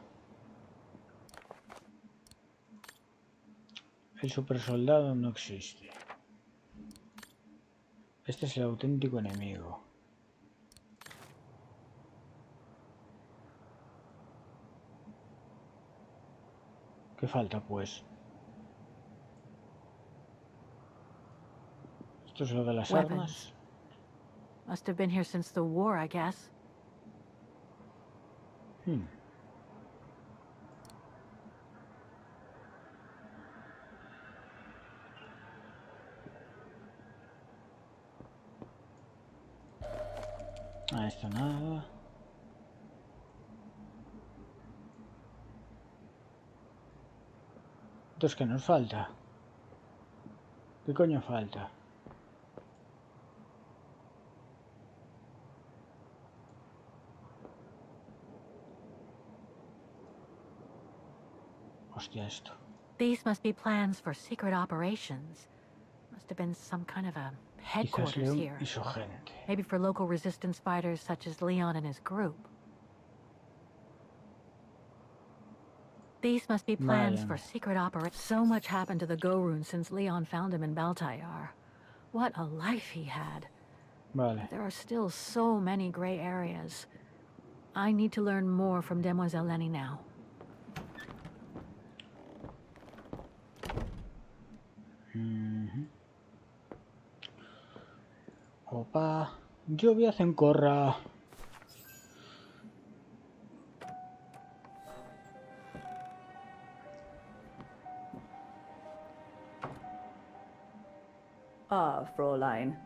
S1: El supersoldado no existe. Este es el auténtico enemigo. ¿Qué falta, pues? Esto es lo de las armas.
S2: Must have been here since the war, I guess.
S1: Ah, esto nada. Entonces, ¿qué nos falta? ¿Qué coño falta? Hostia, esto.
S2: These must be plans for secret operations. Must have been some kind of a
S1: Quizás
S2: headquarters
S1: León
S2: here.
S1: y su gente.
S2: Maybe for local resistance fighters such as Leon and his group. These must be plans for secret operations. So much happened to the Gorun since Leon found him in Baltayar. What a life he had.
S1: Vale.
S2: But there are still so many gray areas. I need to learn more from Demoiselle Lenny now.
S1: Opa, lluvia hacen corra.
S4: Ah, Fräulein.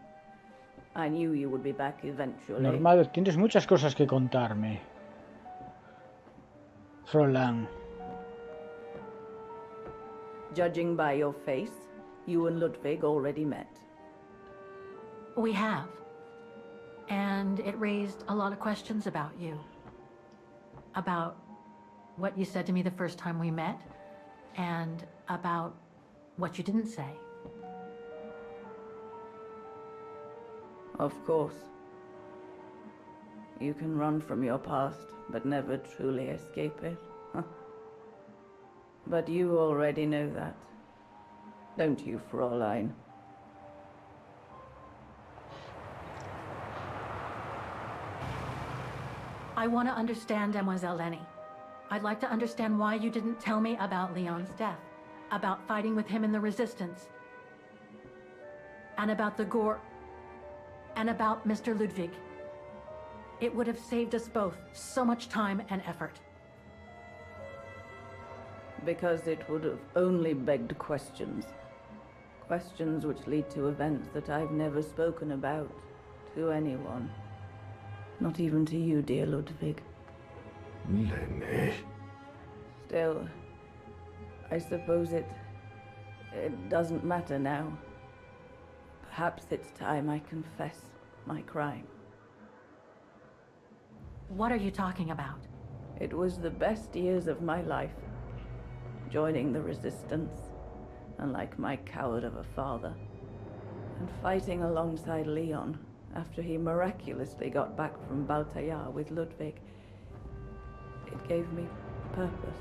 S4: I knew you would be back eventually.
S1: Normal, tienes muchas cosas que contarme. Fräulein.
S4: Judging by your face, you and Ludwig already met.
S2: We have. And it raised a lot of questions about you. About what you said to me the first time we met, and about what you didn't say.
S4: Of course. You can run from your past, but never truly escape it. But you already know that. Don't you, Fräulein?
S2: I want to understand Demoiselle Lenny. I'd like to understand why you didn't tell me about Leon's death, about fighting with him in the Resistance, and about the Gore, and about Mr. Ludwig. It would have saved us both so much time and effort.
S4: Because it would have only begged questions. Questions which lead to events that I've never spoken about to anyone. Not even to you, dear Ludwig.
S6: Lenny.
S4: Still, I suppose it doesn't matter now. Perhaps it's time I confess my crime.
S2: What are you talking about?
S4: It was the best years of my life. Joining the resistance, unlike my coward of a father, and fighting alongside Leon after he miraculously got back from Baltayar with Ludwig. It gave me purpose.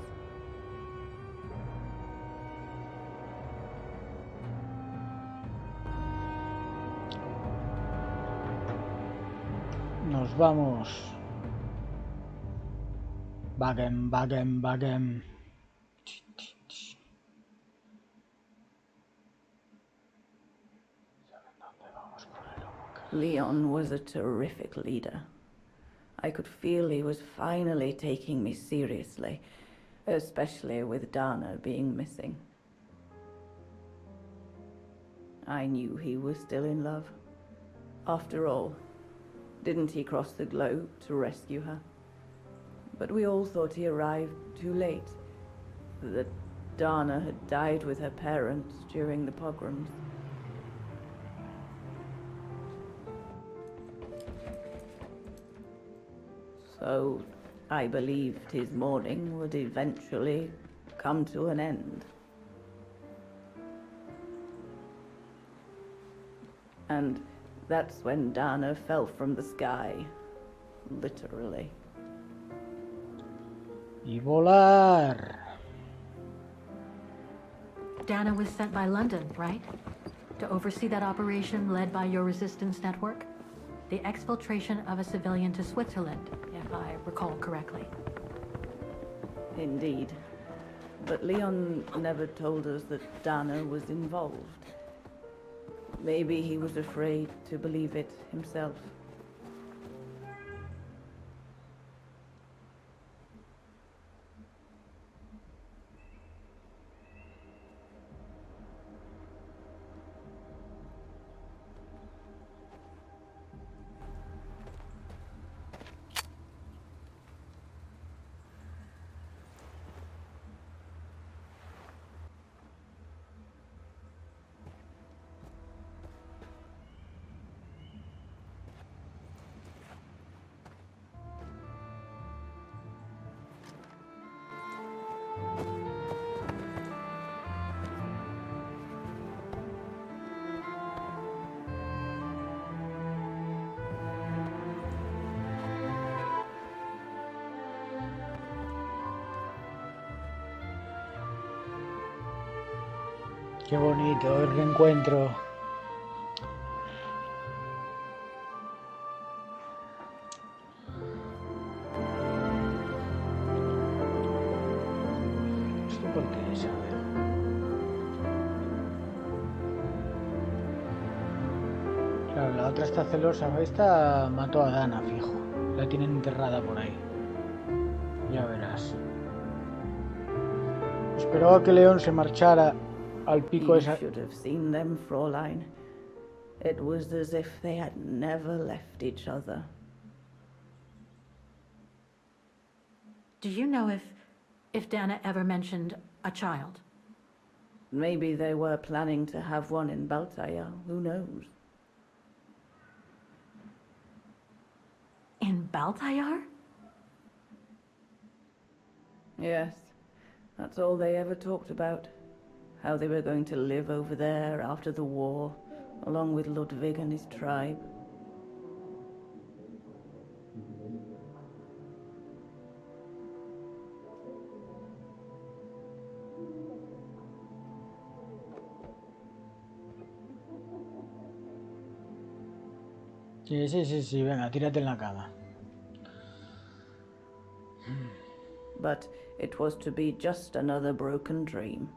S1: Nos vamos. Bagem.
S4: Leon was a terrific leader. I could feel he was finally taking me seriously, especially with Dana being missing. I knew he was still in love. After all, didn't he cross the globe to rescue her? But we all thought he arrived too late, that Dana had died with her parents during the pogroms. So I believed his mourning would eventually come to an end. And that's when Dana fell from the sky, literally.
S1: Y volar.
S2: Dana was sent by London, right? To oversee that operation led by your resistance network? The exfiltration of a civilian to Switzerland, if I recall correctly.
S4: Indeed. But Leon never told us that Dana was involved. Maybe he was afraid to believe it himself.
S1: Qué bonito el reencuentro. ¿Esto por qué es? A ver. Claro, la otra está celosa. Esta mató a Dana, fijo. La tienen enterrada por ahí. Ya verás. Esperaba que León se marchara al pico
S4: You
S1: esa.
S4: should have seen them, Fräulein. It was as if they had never left each other.
S2: Do you know if Dana ever mentioned a child?
S4: Maybe they were planning to have one in Baltaya, who knows?
S2: In Baltayar?
S4: Yes, that's all they ever talked about. How they were going to live over there after the war, along with Ludwig and his tribe.
S1: Sí, venga, tírate en la cama.
S4: But it was to be just another broken dream.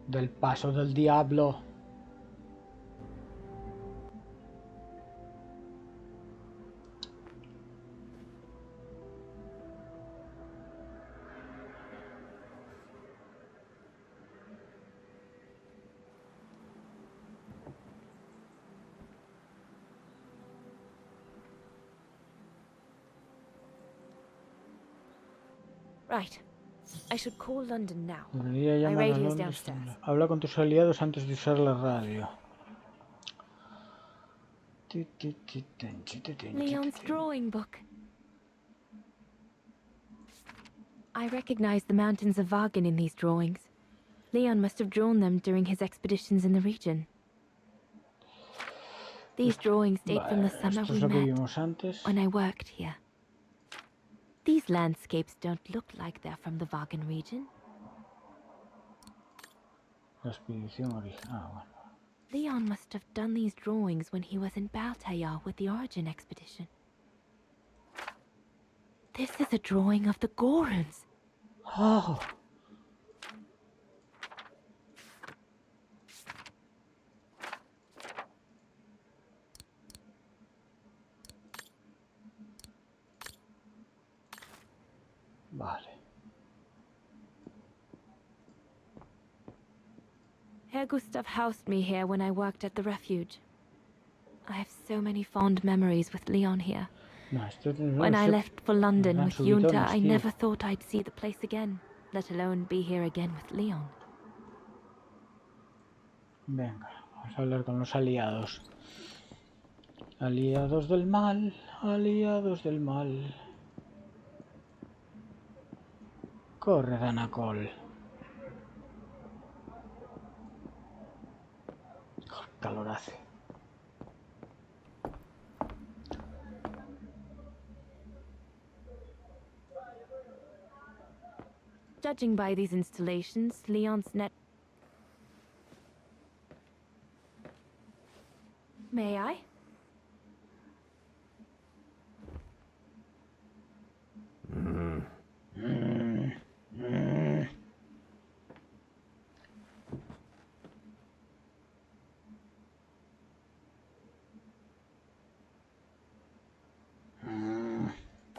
S1: Del paso del diablo.
S7: Right. I should call London now.
S1: Debería
S7: My
S1: llamar a
S7: radio's
S1: Londres.
S7: downstairs.
S1: Habla con tus aliados antes de usar la radio.
S7: Leon's drawing book. I recognize the mountains of Vagan in these drawings. Leon must have drawn them during his expeditions in the region. These drawings date from the summer
S1: Esto
S7: we
S1: es lo que
S7: met,
S1: vimos antes.
S7: when I worked here. These landscapes don't look like they're from the Vagan region.
S1: La expedición original. Ah, bueno.
S7: Leon must have done these drawings when he was in Baltayar with the Origin expedition. This is a drawing of the Gorons.
S1: Oh. Vale.
S7: Herr Gustav housed me here when I worked at the refuge. I have so many fond memories with Leon here.
S1: No, esto
S7: When I left for London
S1: dan
S7: with
S1: subitones,
S7: Junta, I
S1: tío.
S7: never thought I'd see the place again, let alone be here again with Leon.
S1: Venga, vamos a hablar con los aliados. Aliados del mal, aliados del mal. Corre, Danacol. Calor hace.
S7: Judging by these installations, Leon's net... May I?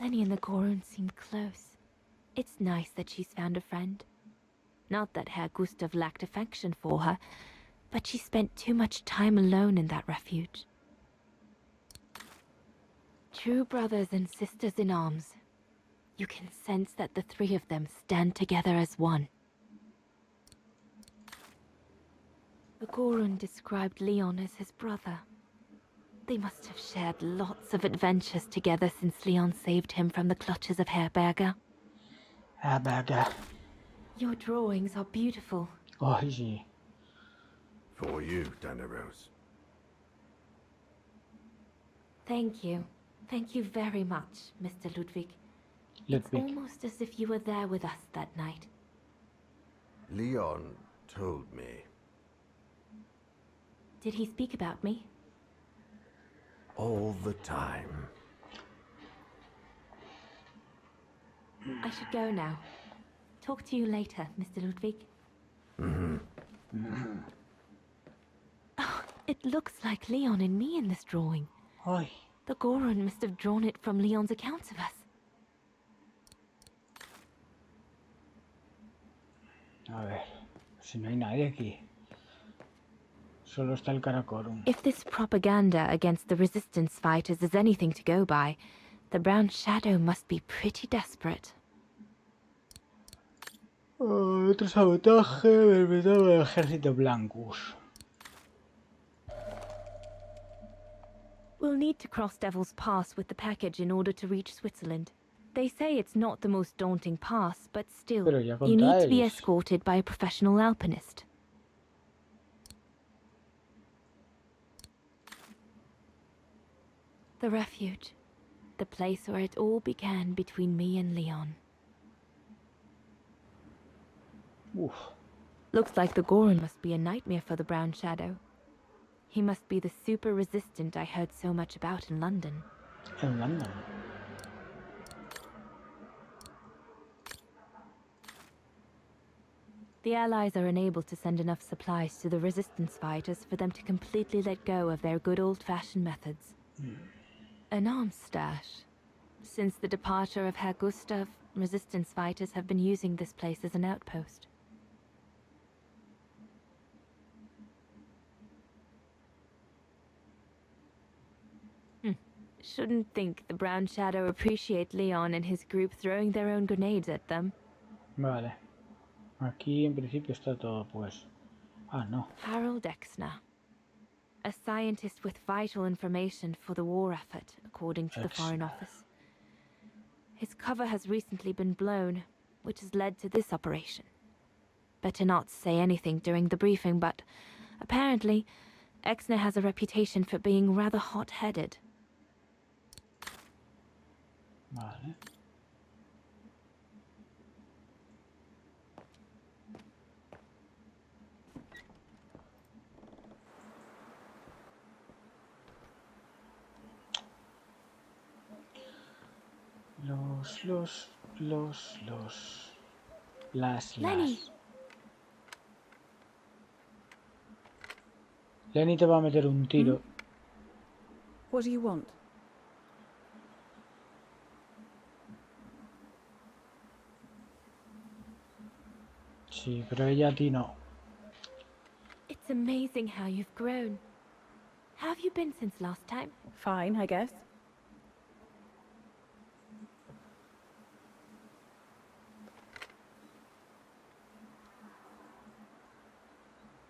S7: Lenny and the Goron seem close. It's nice that she's found a friend. Not that Herr Gustav lacked affection for her, but she spent too much time alone in that refuge. True brothers and sisters in arms. You can sense that the three of them stand together as one. The Goron described Leon as his brother. They must have shared lots of adventures together since Leon saved him from the clutches of Herberger.
S1: Herberger.
S7: Your drawings are beautiful.
S1: Oh, sí.
S6: For you, Dana Rose.
S7: Thank you. Thank you very much, Mr. Ludwig. It's almost as if you were there with us that night.
S6: Leon told me.
S7: Did he speak about me?
S6: All the time.
S7: I should go now. Talk to you later, Mr. Ludwig. Oh, it looks like Leon and me in this drawing.
S1: Ay.
S7: The Goron must have drawn it from Leon's accounts of us.
S1: A ver, si no hay nadie aquí. Solo está el Karakorum.
S7: If this propaganda against the resistance fighters is anything to go by, the Brown Shadow must be pretty desperate.
S1: Otro sabotaje perpetrado del ejército Blancus.
S7: We'll need to cross Devil's Pass with the package in order to reach Switzerland. They say it's not the most daunting pass, but still,
S1: Pero ya
S7: you need to be
S1: contáis.
S7: escorted by a professional alpinist. The refuge. The place where it all began between me and Leon.
S1: Uf.
S7: Looks like the Goron must be a nightmare for the Brown Shadow. He must be the super resistant I heard so much about in London.
S1: En London.
S7: The Allies are unable to send enough supplies to the resistance fighters for them to completely let go of their good old-fashioned methods. An arms stash. Since the departure of Herr Gustav, resistance fighters have been using this place as an outpost. Shouldn't think the Brown Shadow appreciate Leon and his group throwing their own grenades at them.
S1: Vale. Aquí en principio está todo, pues. Ah, no.
S7: Harold Exner. A scientist with vital information for the war effort, according to the Foreign
S1: Exner.
S7: Office. His cover has recently been blown, which has led to this operation. Better not say anything during the briefing, but apparently, Exner has a reputation for being rather hot-headed.
S1: Vale. Las.
S7: Lenny!
S1: Lenny te va a meter un tiro.
S8: What do you want?
S1: Sí, pero ella a ti no.
S7: It's amazing how you've grown. How have you been since last time?
S8: Fine, I guess.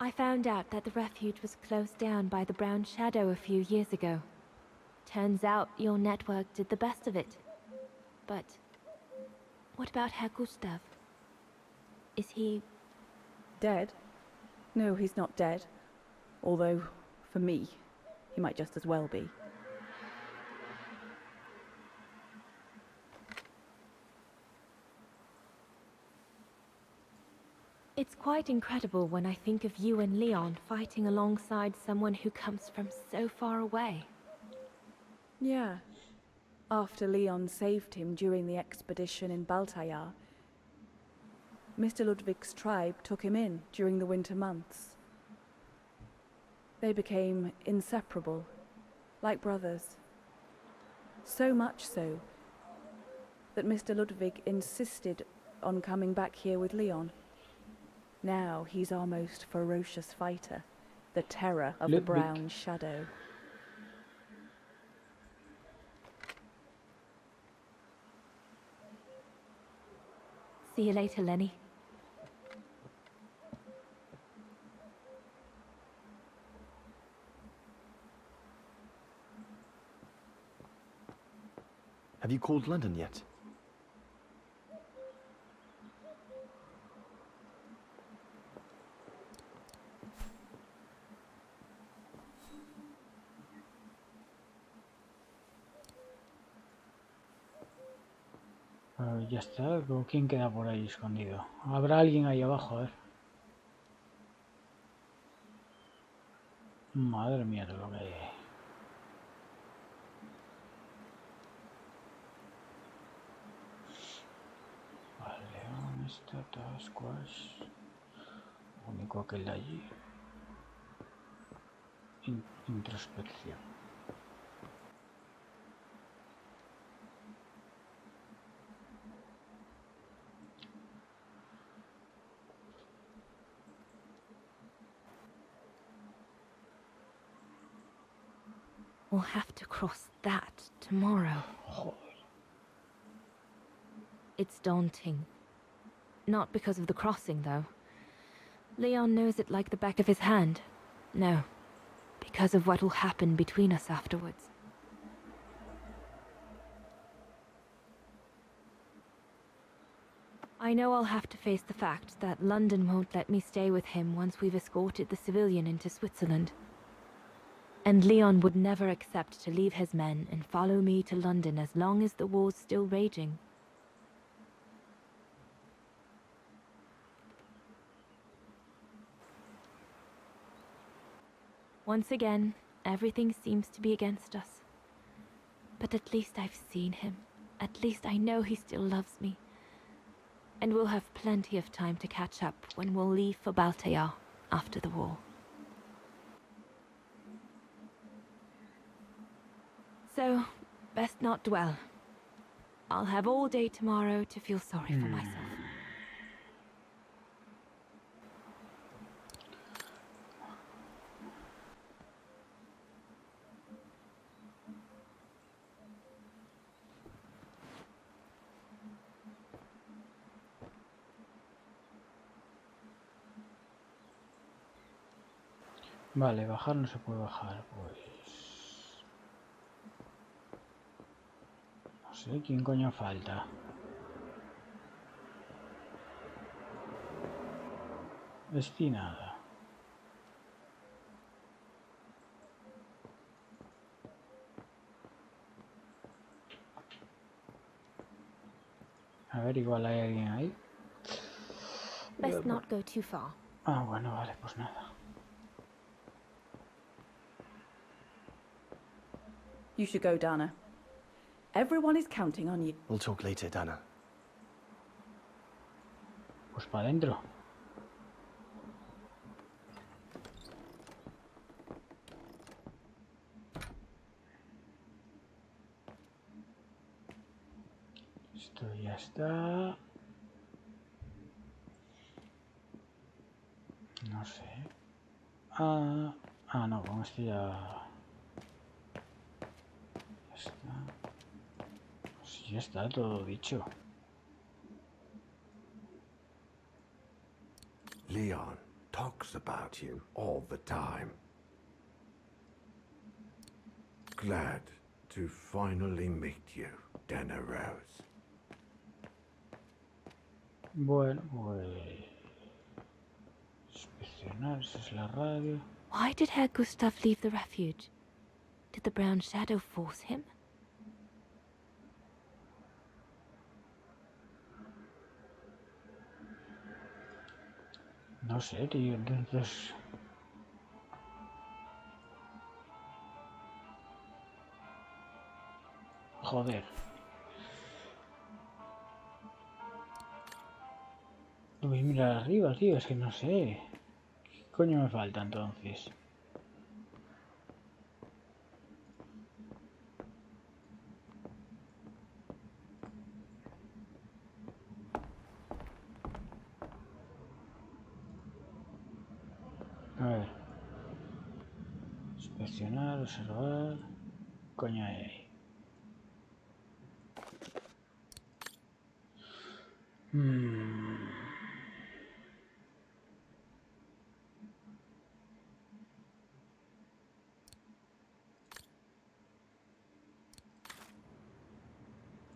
S7: I found out that the refuge was closed down by the Brown Shadow a few years ago. Turns out your network did the best of it. But what about Herr Gustav? Is he...
S8: Dead? No, he's not dead. Although, for me, he might just as well be.
S7: It's quite incredible when I think of you and Leon fighting alongside someone who comes from so far away.
S8: Yeah. After Leon saved him during the expedition in Baltayar, Mr. Ludwig's tribe took him in during the winter months. They became inseparable, like brothers. So much so that Mr. Ludwig insisted on coming back here with Leon. Now he's our most ferocious fighter, the terror of the Brown Shadow.
S7: See you later, Lenny.
S9: Have you called London yet?
S1: Ya está. ¿Quién queda por ahí escondido? Habrá alguien ahí abajo, a ver. Madre mía, todo lo que hay. Vale, esta squash. Único aquel de allí. Introspección.
S7: We'll have to cross that tomorrow. It's daunting. Not because of the crossing, though. Leon knows it like the back of his hand. No, because of what will happen between us afterwards. I know I'll have to face the fact that London won't let me stay with him once we've escorted the civilian into Switzerland. And Leon would never accept to leave his men and follow me to London as long as the war's still raging. Once again, everything seems to be against us. But at least I've seen him. At least I know he still loves me. And we'll have plenty of time to catch up when we'll leave for Baltayar after the war. So, best not dwell. I'll have all day tomorrow to feel sorry for myself.
S1: Vale, bajar no se puede bajar, pues... No sé, ¿quién coño falta? Destinada. A ver, igual hay alguien ahí.
S7: Best not go too far.
S1: Ah, bueno, vale, pues nada.
S8: You should go, Dana. Everyone is counting on you.
S9: We'll talk later, Dana.
S1: Pues para adentro. Esto ya está. No sé. Ah, no, con esto ya... está. Pues ya está todo dicho.
S6: Leon talks about you all the time. Glad to finally meet you, Dana Rose.
S1: Bueno, pues... inspeccionar, esa es la radio.
S7: Why did Herr Gustav leave the refuge? Did the brown shadow force him?
S1: No sé, tío, entonces... Joder. Voy a mirar arriba, tío, es que no sé. ¿Qué coño me falta entonces? A ver. Inspeccionar, observar... ¿Qué coño hay ahí?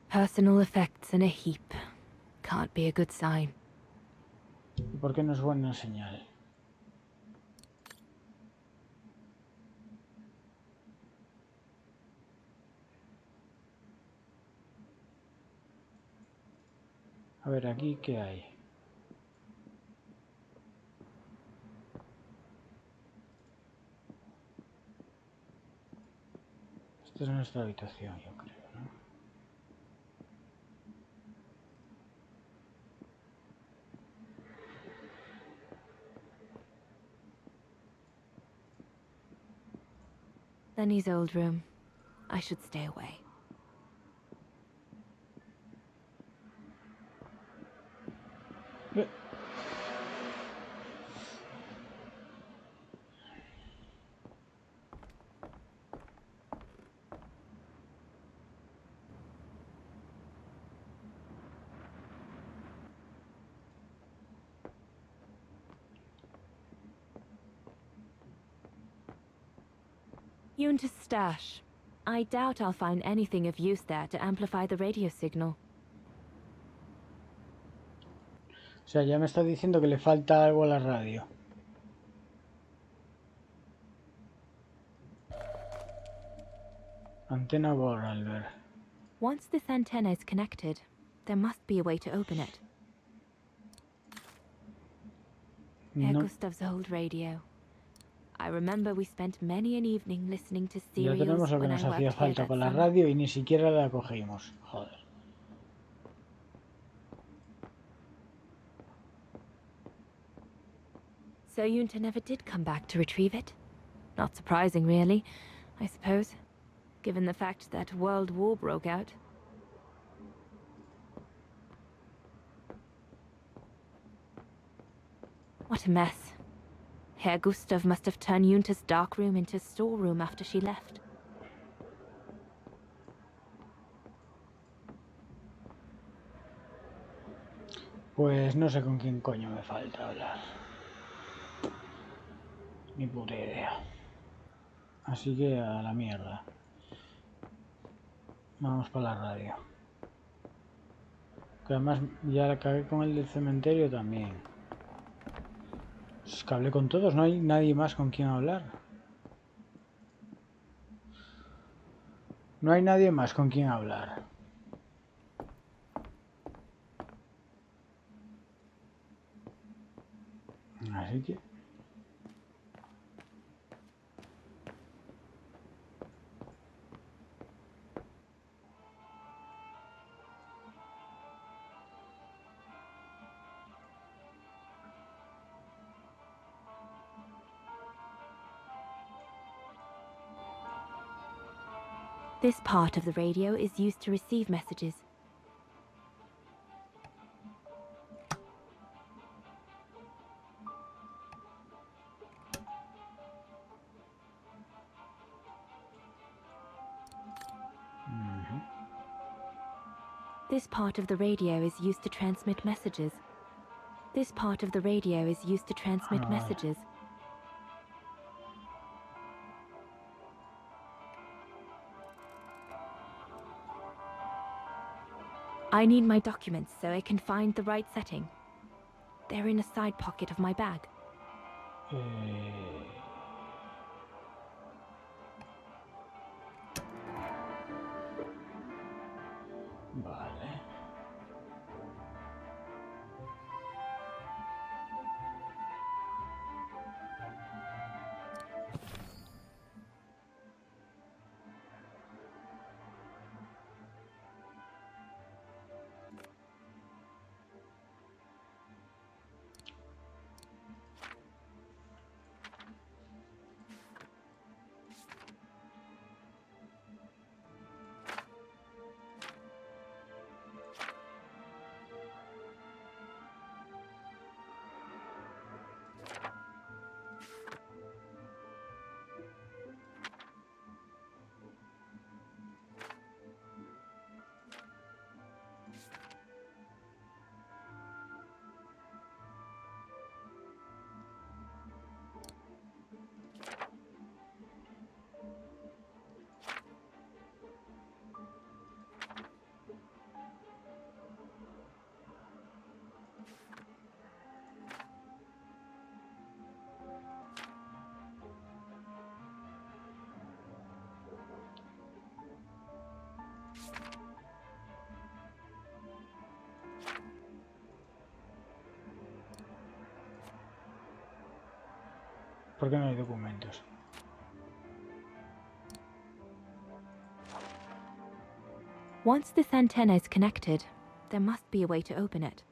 S7: Personal effects in a heap. Can't be a good sign.
S1: ¿Y por qué no es buena señal? A ver, aquí, ¿qué hay? Esta es nuestra habitación, yo creo, ¿no?
S7: Lenny's old room. I should stay away. Yunta's stash. I doubt I'll find anything of use there to amplify the radio signal.
S1: O sea, ya me está diciendo que le falta algo a la radio. Antena volver.
S7: Once this antenna is connected, there must be a way to open it. Herr
S1: No,
S7: Gustav's old radio. I remember we spent many an evening listening to
S1: ya
S7: serials
S1: tenemos lo que
S7: when I
S1: nos hacía
S7: worked here
S1: falta
S7: that
S1: con la
S7: summer.
S1: radio y ni siquiera la cogimos. Joder.
S7: So Yunta never did come back to retrieve it? Not surprising, really, I suppose, given the fact that World War broke out. What a mess. Herr Gustav must have turned Yunta's dark room into a storeroom after she left.
S1: Pues no sé con quién coño me falta hablar. Ni puta idea. Así que a la mierda. Vamos para la radio. Que además ya la cagué con el del cementerio también. Es que hablé con todos, no hay nadie más con quien hablar. No hay nadie más con quien hablar. Así que...
S7: This part of the radio is used to receive messages. This part of the radio is used to transmit messages. This part of the radio is used to transmit messages. I need my documents so I can find the right setting. They're in a side pocket of my bag.
S1: Vale. ¿Por qué no hay documentos?
S7: Once this antenna is connected, there must be a way to open it.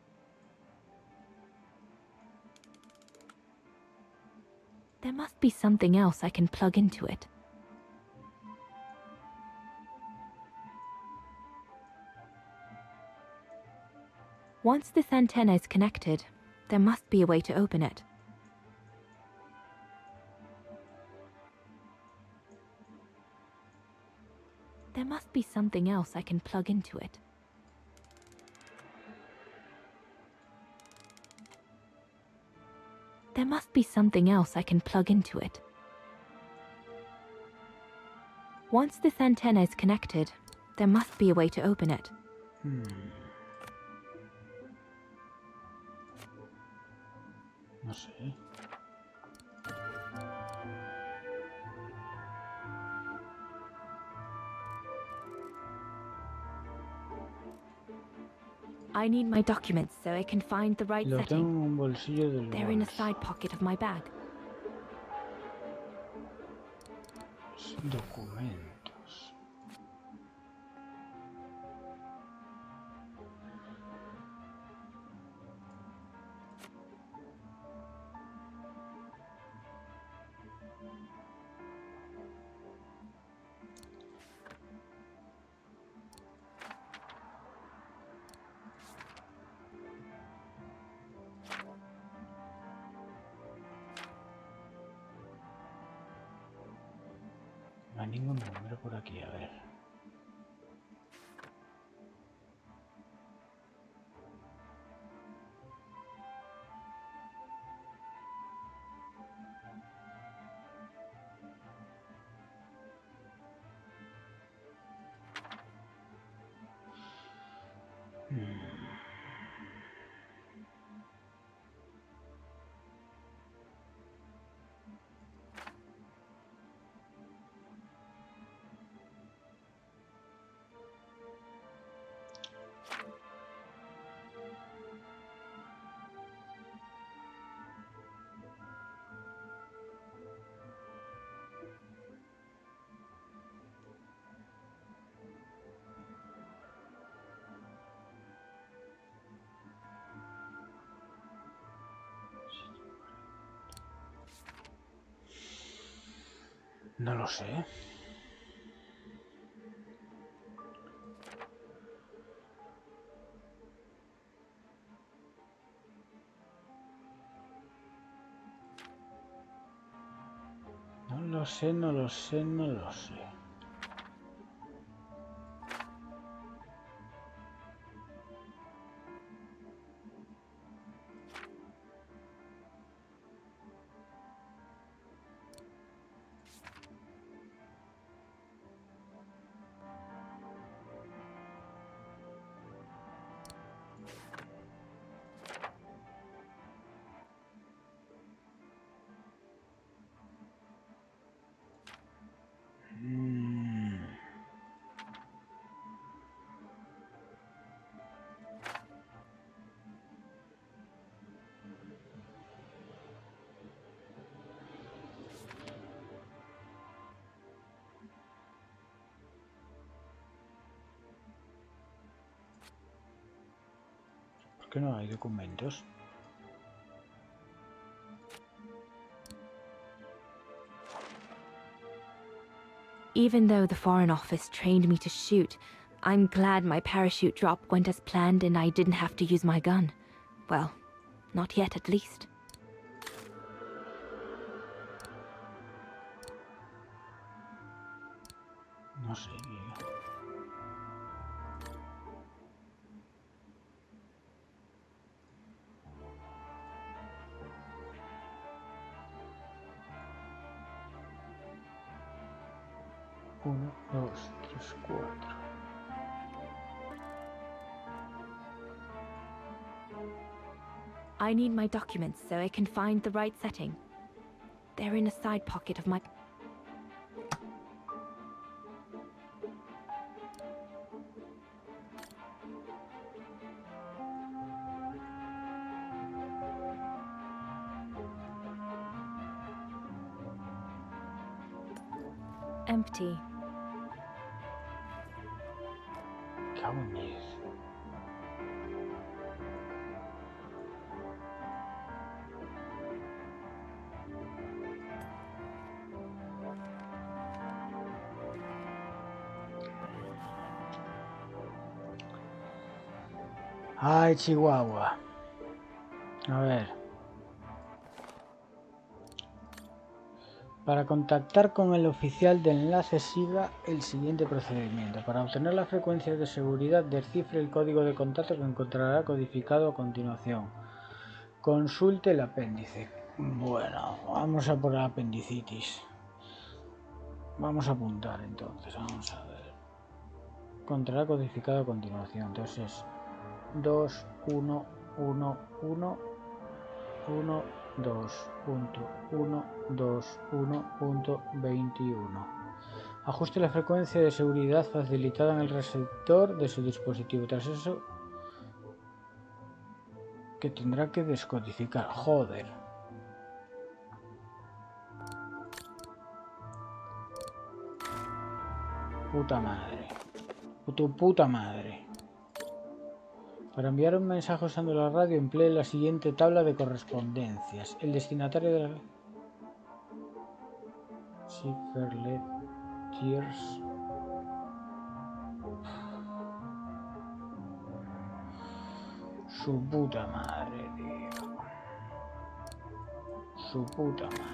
S7: There must be something else I can plug into it. Once this antenna is connected, there must be a way to open it. There must be something else I can plug into it. There must be something else I can plug into it. Once this antenna is connected, there must be a way to open it.
S1: No sé.
S7: I need my documents so I can find the right
S1: Lo tengo
S7: setting.
S1: en un bolsillo del
S7: They're in a
S1: bolso.
S7: side pocket of my bag.
S1: Documentos. No hay ningún número por aquí, a ver. No lo sé. No lo sé, no lo sé, no lo sé. ¿Por qué no hay documentos?
S7: Even though the Foreign Office trained me to shoot, I'm glad my parachute drop went as planned and I didn't have to use my gun. Well, not yet at least.
S1: No sé, tío. Uno, dos, tres, cuatro.
S7: I need my documents so I can find the right setting. They're in a side pocket of my... Empty.
S1: Cago en 10. Ay, Chihuahua. A ver. Para contactar con el oficial de enlace siga el siguiente procedimiento. Para obtener la frecuencia de seguridad, descifre el código de contacto que encontrará codificado a continuación. Consulte el apéndice. Bueno, vamos a por el apendicitis. Vamos a apuntar entonces, vamos a ver. Encontrará codificado a continuación. Entonces es 2, 1, 1, 1, 1, 2.1.2.1.21. Ajuste la frecuencia de seguridad facilitada en el receptor de su dispositivo. Tras eso, que tendrá que descodificar. Joder. Puta madre. Tu puta madre. Para enviar un mensaje usando la radio, emplee la siguiente tabla de correspondencias. El destinatario de la... Tears. Su puta madre, tío. Su puta madre.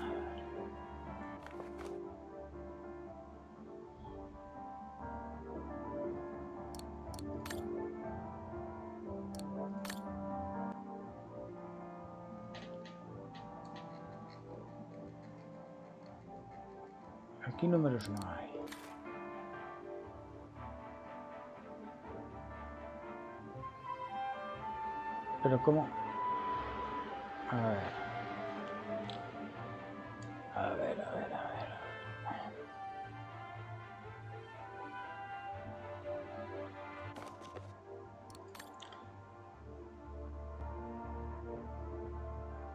S1: Aquí números no hay. Pero ¿cómo? A ver. A ver, a ver, a ver.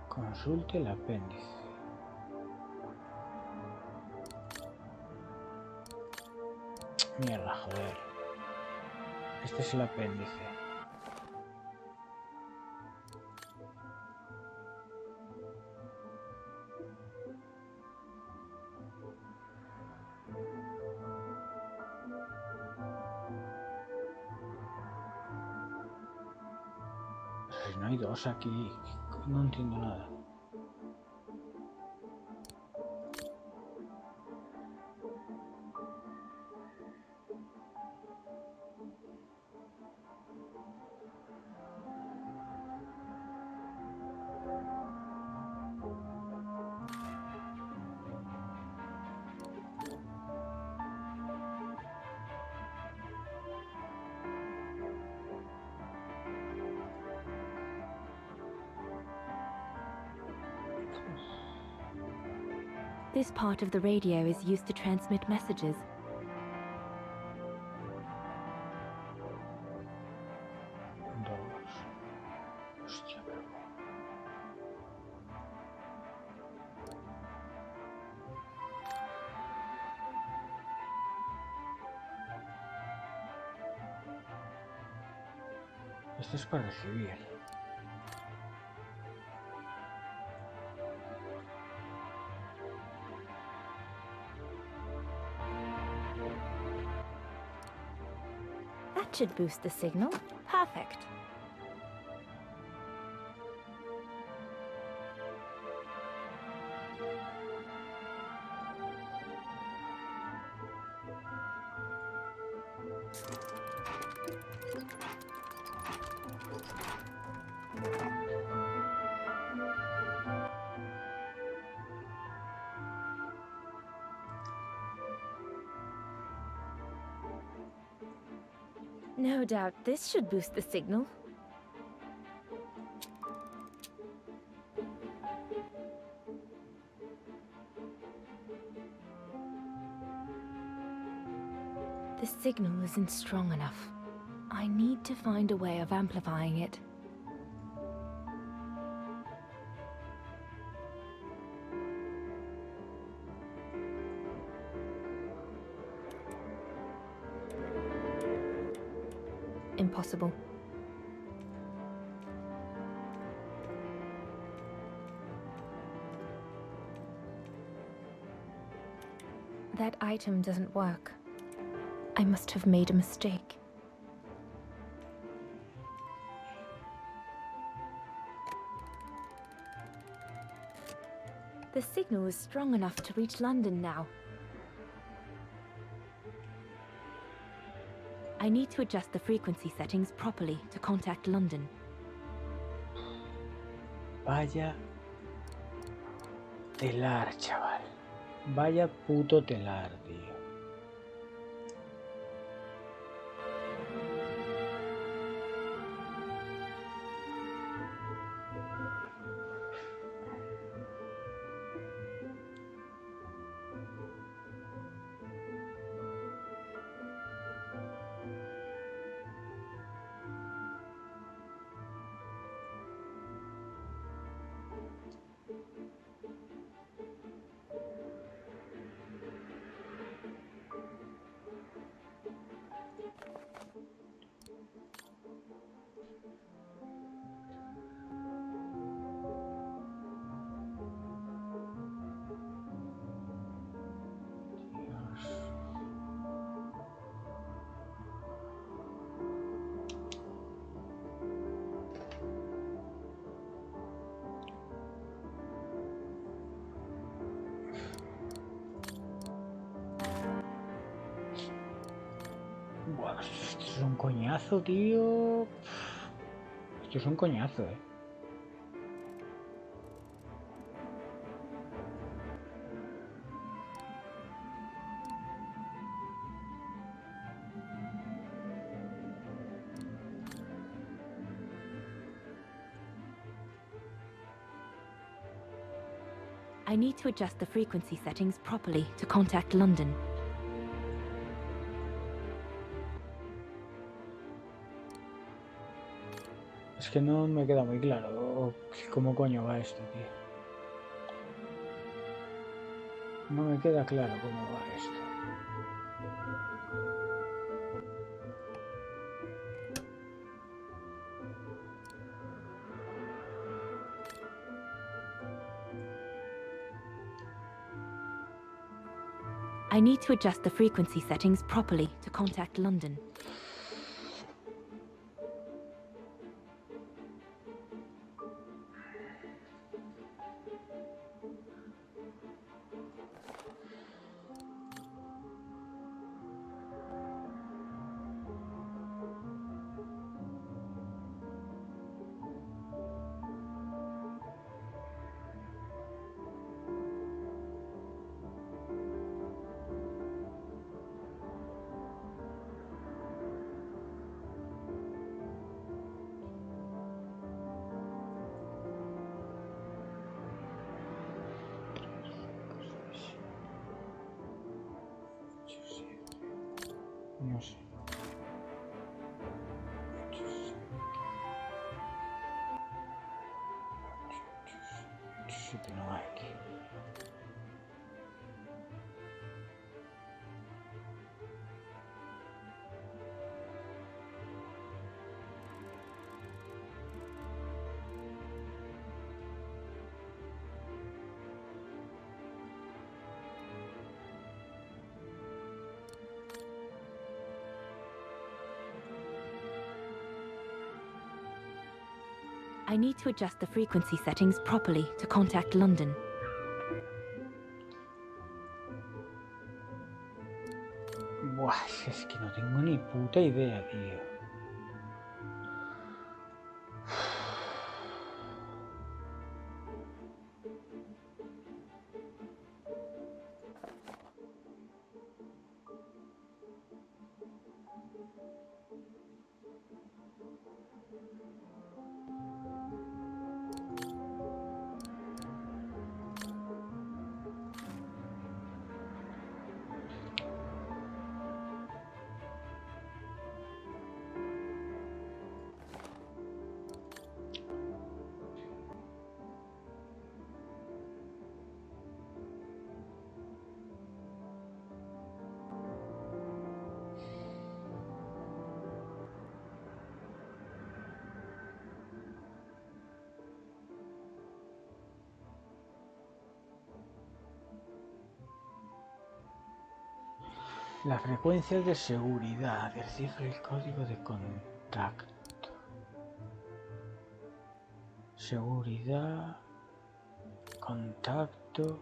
S1: Consulte el apéndice. Mierda, joder. Este es el apéndice. Pero no hay dos aquí. No entiendo nada.
S7: This part of the radio is used to transmit messages.
S1: Dos. Hostia, pero... Esto es para recibir.
S7: That should boost the signal. Perfect. No doubt this should boost the signal. The signal isn't strong enough. I need to find a way of amplifying it. Impossible. That item doesn't work. I must have made a mistake. The signal is strong enough to reach London now. I need to adjust the frequency settings properly to contact London.
S1: Vaya telar, chaval. Vaya puto telar, tío. Buah, esto es un coñazo, tío. Esto es un coñazo, eh.
S7: I need to adjust the frequency settings properly to contact London.
S1: Es que no me queda muy claro cómo coño va esto, tío. No me queda claro cómo va esto.
S7: I need to adjust the frequency settings properly to contact London. No sé. Sí, pero no hay aquí. I need to adjust the frequency settings properly to contact London.
S1: Buah, es que no tengo ni puta idea, tío. La frecuencia de seguridad. Descifra el código de contacto. Seguridad. Contacto.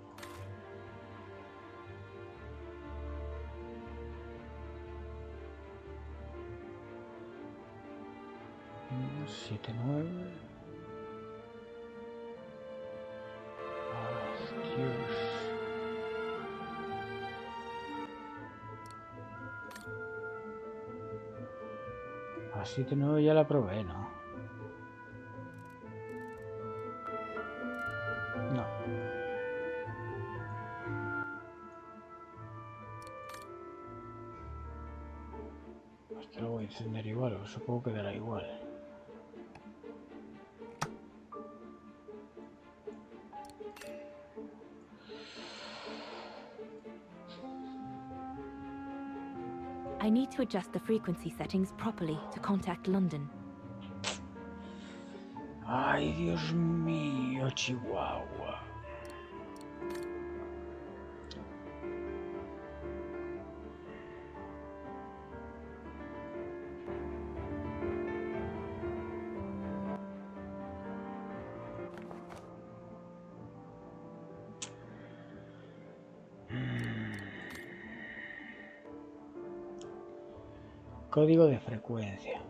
S1: Mm, 79. Vicius. A 79 ya la probé, ¿no? No. Hasta lo voy a encender igual, o supongo que dará igual.
S7: I need to adjust the frequency settings properly to contact London.
S1: Ay, Dios mío, Chihuahua. Código de frecuencia.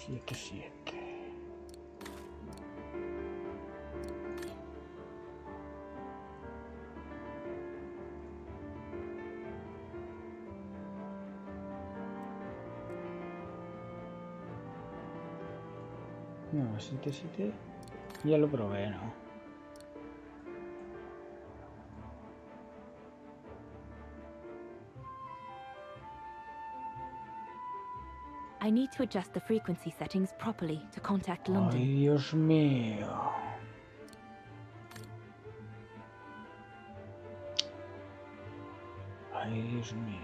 S1: 7. No, 7. Ya lo probé, ¿no?
S7: I need to adjust the frequency settings properly to contact
S1: Ay,
S7: London.
S1: Dios mío. Ay, Dios mío.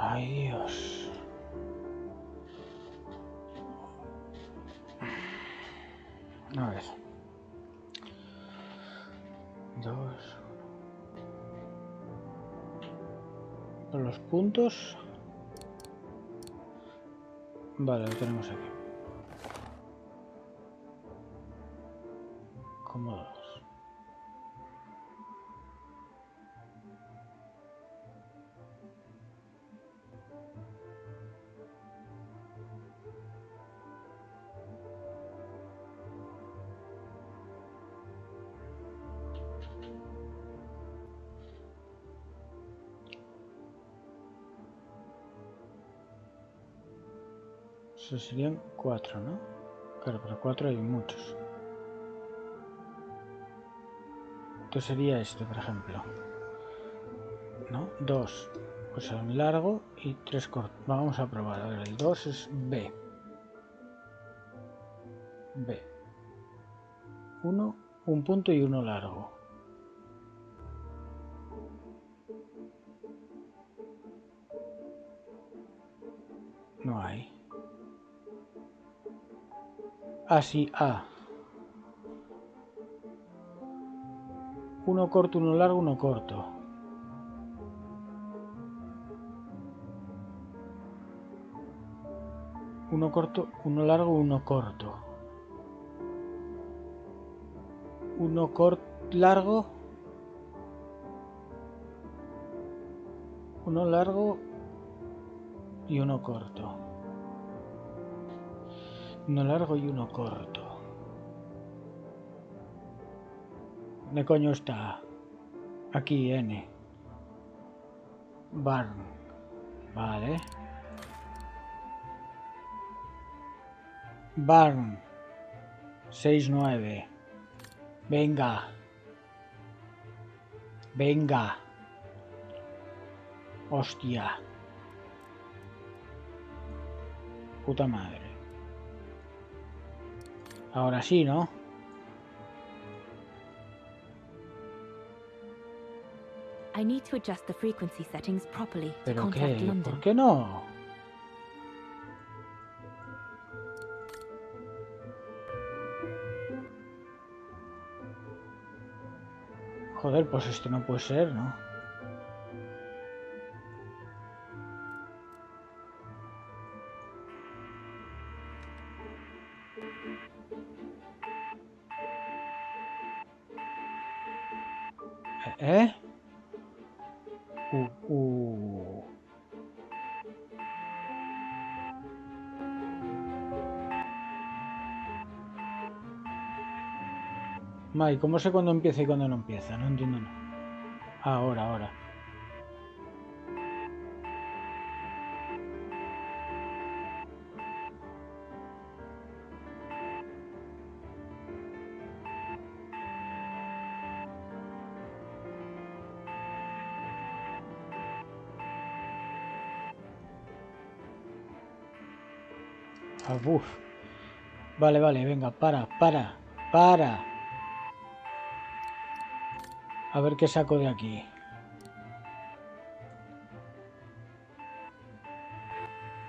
S1: Ay, Dios. A ver. 2. Por los puntos. Vale, lo tenemos aquí. Cómodos. Eso serían 4, ¿no? Claro, pero 4 hay muchos. Entonces sería este, por ejemplo. ¿No? 2. Pues un largo y 3 cortos. Vamos a probar. A ver, el 2 es B. B. 1, un punto y uno largo. No hay. Ah, sí, A. Uno corto, uno largo, uno corto. Uno corto, uno largo, uno corto. Uno largo. Uno largo y uno corto. Uno largo y uno corto. ¿Dónde coño está? Aquí, N. Barn. Vale. Barn. 6-9. Venga. Venga. Hostia. Puta madre. Ahora sí, ¿no?
S7: I need to adjust the frequency settings properly to
S1: ¿Pero
S7: contact
S1: qué?
S7: London.
S1: ¿Por qué no? Joder, pues esto no puede ser, ¿no? ¿Eh? Mai, ¿cómo sé cuándo empieza y cuándo no empieza? No entiendo nada. Ahora. Uf. Vale, venga, para. A ver qué saco de aquí.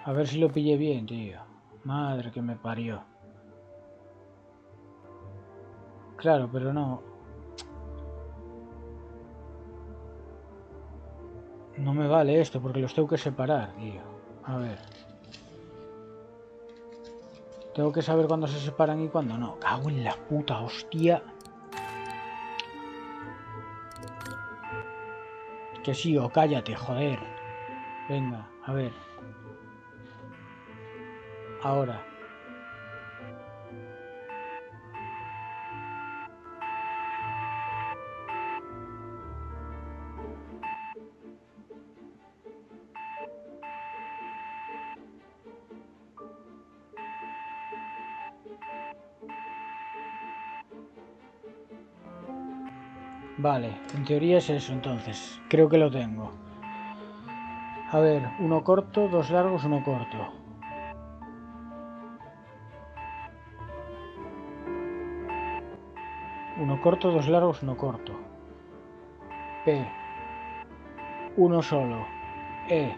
S1: A ver si lo pillé bien, tío. Madre que me parió. Claro, pero no. No me vale esto porque los tengo que separar, tío. A ver. Tengo que saber cuándo se separan y cuándo no. Cago en la puta hostia. Que sí, o cállate, joder. Venga, a ver. Ahora. Vale, en teoría es eso entonces. Creo que lo tengo. A ver, uno corto, dos largos, uno corto. Uno corto, dos largos, uno corto. P. Uno solo. E.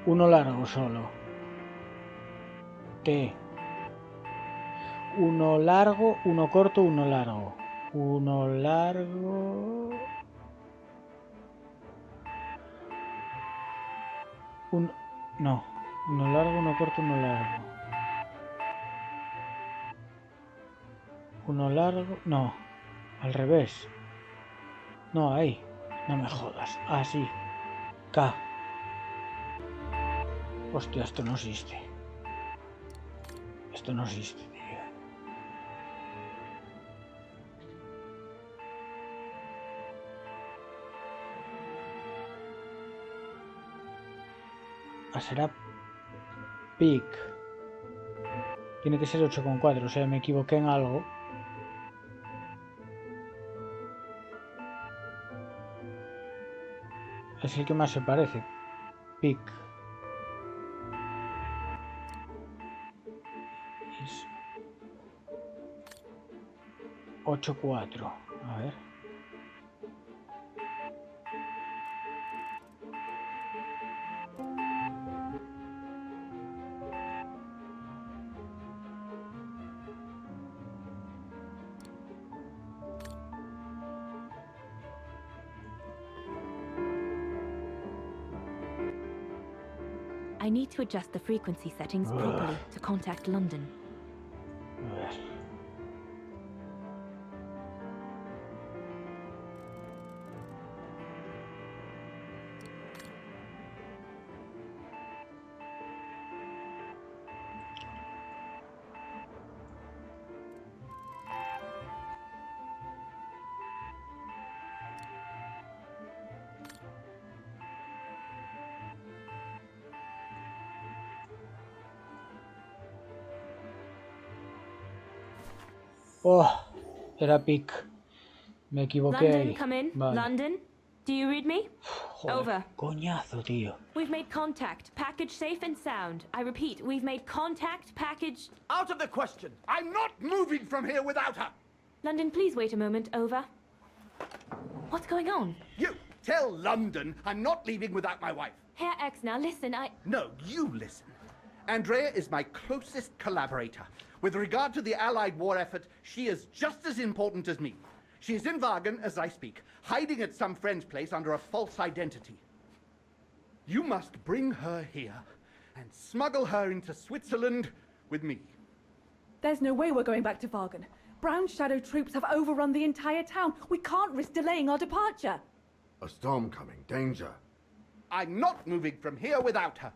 S1: Uno largo solo. T. Uno largo, uno corto, uno largo. Uno largo. No. Uno largo, uno corto, uno largo. Uno largo. No. Al revés. No, ahí. No me jodas. Así. K. Hostia, esto no existe. Esto no existe, tío. Será pick. Tiene que ser 8,4, o sea, me equivoqué en algo. Es el que más se parece. Pick. 8,4. A ver.
S7: I need to adjust the frequency settings properly to contact London.
S1: A ver. Oh, era pick. Me equivoqué
S7: London,
S1: ahí.
S7: come in.
S1: Vale.
S7: London, do you read me?
S1: Joder,
S7: Over.
S1: coñazo, tío.
S7: We've made contact. Package safe and sound. I repeat, we've made contact. Package...
S10: Out of the question! I'm not moving from here without her!
S7: London, please wait a moment. Over. What's going on?
S10: You tell London I'm not leaving without my wife.
S7: Herr X, now listen,
S10: No, you listen. Andrea is my closest collaborator. With regard to the Allied war effort, she is just as important as me. She is in Wagen as I speak, hiding at some friend's place under a false identity. You must bring her here and smuggle her into Switzerland with me.
S8: There's no way we're going back to Wagen. Brown Shadow troops have overrun the entire town. We can't risk delaying our departure.
S6: A storm coming. Danger.
S10: I'm not moving from here without her.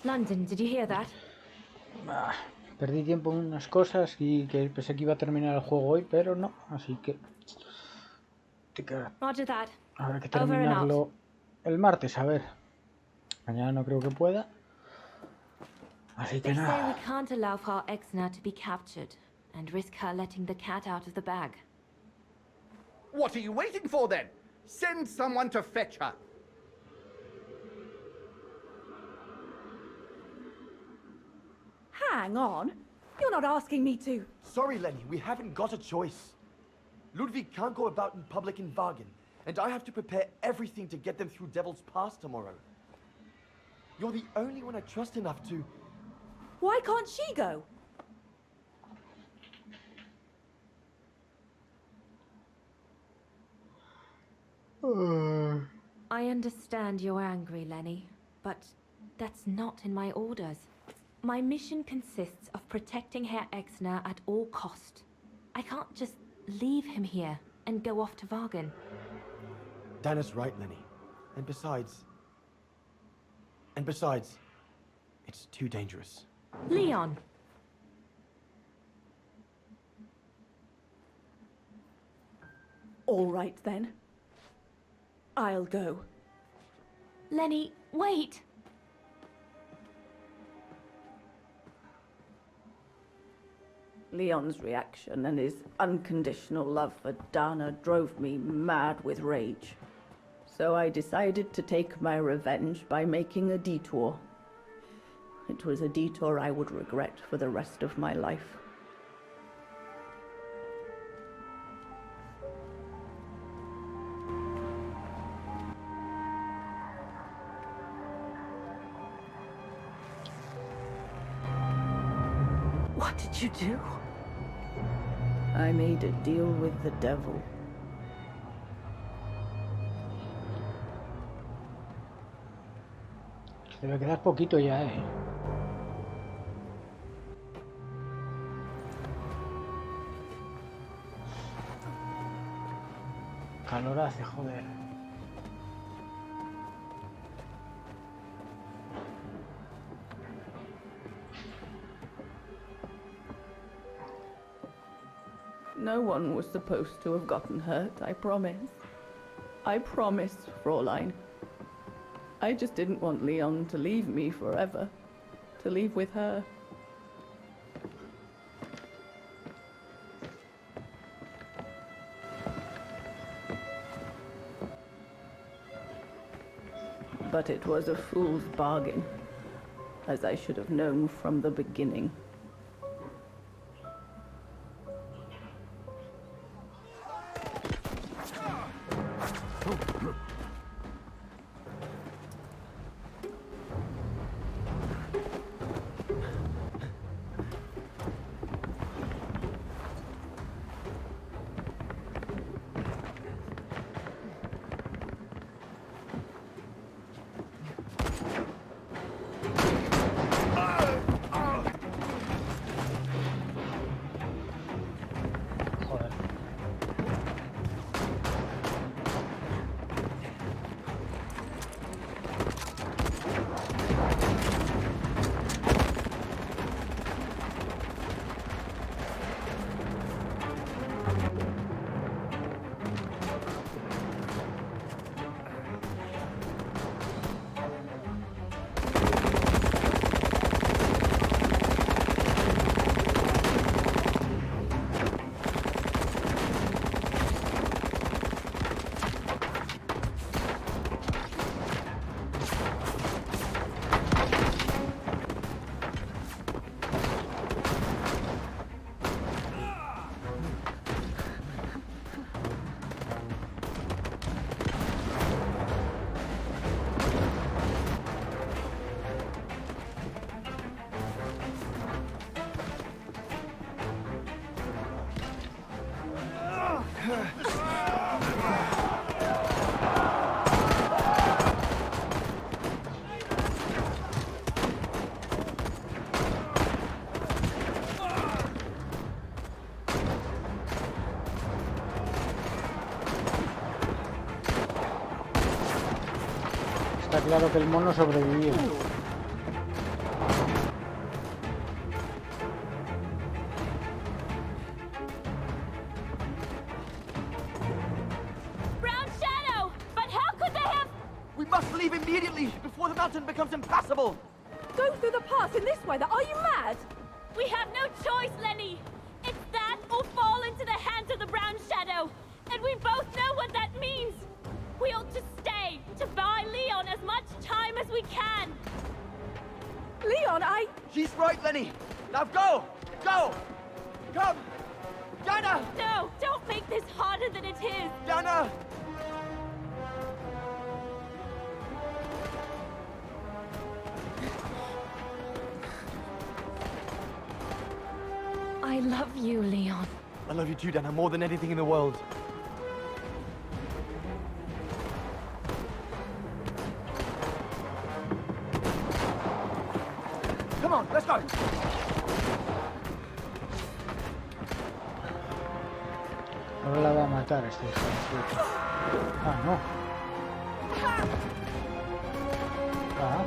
S7: London, did you hear that?
S1: Perdí tiempo en unas cosas y que pensé que iba a terminar el juego hoy, pero no, así que
S7: Roger that.
S1: habrá que terminarlo el martes, a ver. Mañana no creo que pueda. Así que
S7: They say
S1: nada.
S7: we can't allow Frau Exner to be captured and risk her letting the cat out of the bag.
S10: What are you waiting for then? Send someone to fetch her.
S8: Hang on. You're not asking me to.
S9: Sorry, Lenny, we haven't got a choice. Ludwig can't go about in public in Wagen, and I have to prepare everything to get them through Devil's Pass tomorrow. You're the only one I trust enough to...
S8: Why can't she go?
S7: I understand you're angry, Lenny, but that's not in my orders. My mission consists of protecting Herr Exner at all cost. I can't just leave him here and go off to Wagen.
S9: Dana's right, Lenny. And besides, it's too dangerous.
S7: Leon!
S8: All right, then. I'll go.
S7: Lenny, wait!
S4: Leon's reaction and his unconditional love for Dana drove me mad with rage. So I decided to take my revenge by making a detour. It was a detour I would regret for the rest of my life.
S2: What did you do?
S4: I made a deal with the devil.
S1: Debe quedar poquito ya, Calor hace, joder.
S4: No one was supposed to have gotten hurt, I promise. I promise, Fräulein. I just didn't want Leon to leave me forever. To leave with her. But it was a fool's bargain, as I should have known from the beginning.
S1: Está claro que el mono sobrevivió.
S7: Brown Shadow! But how could they have...
S9: We must leave immediately, before the mountain becomes impassable!
S8: Go through the pass in this weather. Are you mad?
S7: We have no choice, Lenny! It's that or fall into the hands of the Brown Shadow! And we both know what that means! We ought to stay, to buy Leon as much time as we can!
S8: Leon,
S9: She's right, Lenny! Now go! Go! Come! Dana!
S7: No, don't make this harder than it is.
S9: Dana!
S7: I love you, Leon.
S9: I love you too, Dana, more than anything in the world. Come on, let's go!
S1: Ahora la va a matar este hijo de puta. Ah, no. Ah.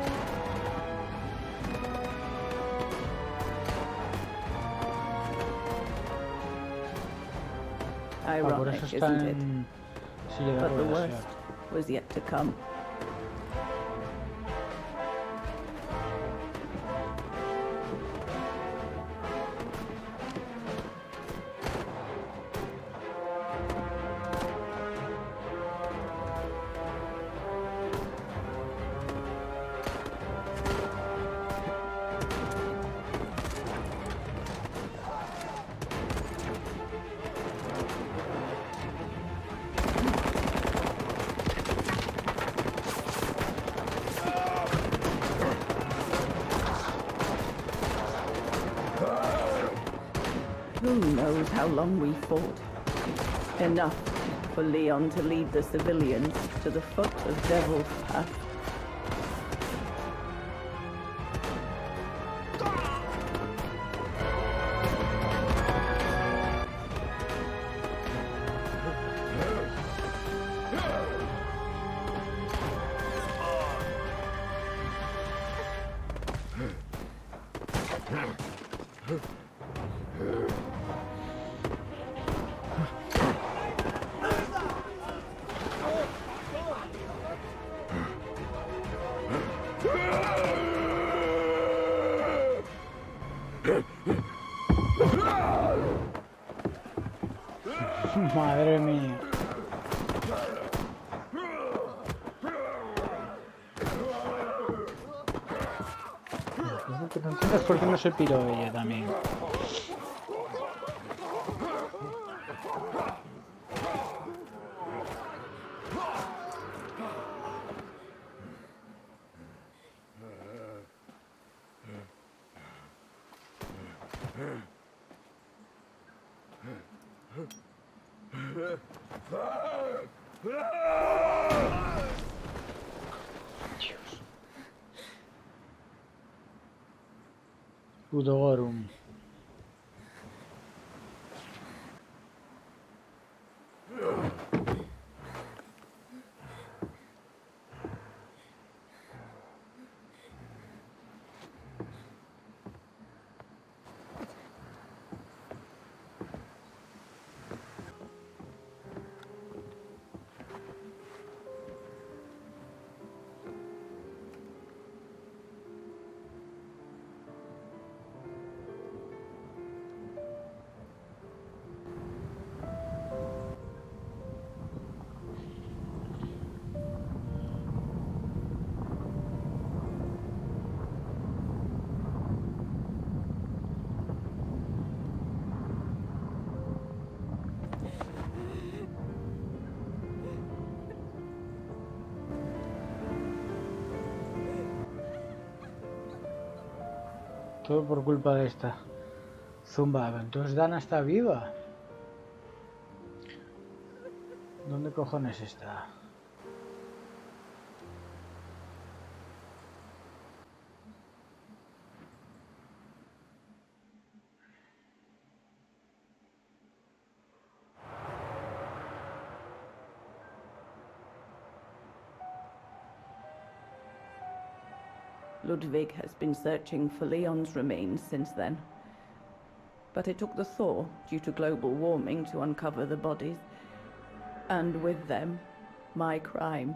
S1: Ah, por
S8: Ironic,
S1: eso está
S8: isn't it?
S1: en silla de
S8: But the
S1: ruedas,
S8: worst
S1: ya.
S8: was yet to come. Who knows how long we fought? Enough for Leon to lead the civilians to the foot of Devil's Path.
S1: Madre mía. Lo que no entiendo es por qué no se piró ella también. Udorum. Todo por culpa de esta zumba. Entonces Dana está viva. ¿Dónde cojones está?
S8: Ludwig has been searching for Leon's remains since then. But it took the thaw due to global warming to uncover the bodies. And with them, my crime.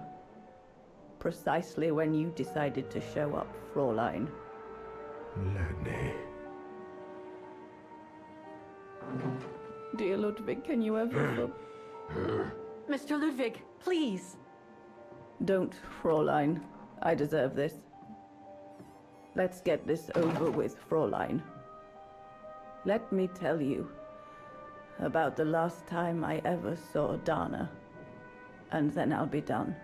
S8: Precisely when you decided to show up, Fräulein.
S6: Lenny.
S8: Dear Ludwig, can you ever...
S2: Mr. Ludwig, please.
S8: Don't, Fräulein. I deserve this. Let's get this over with, Fräulein. Let me tell you about the last time I ever saw Dana, and then I'll be done.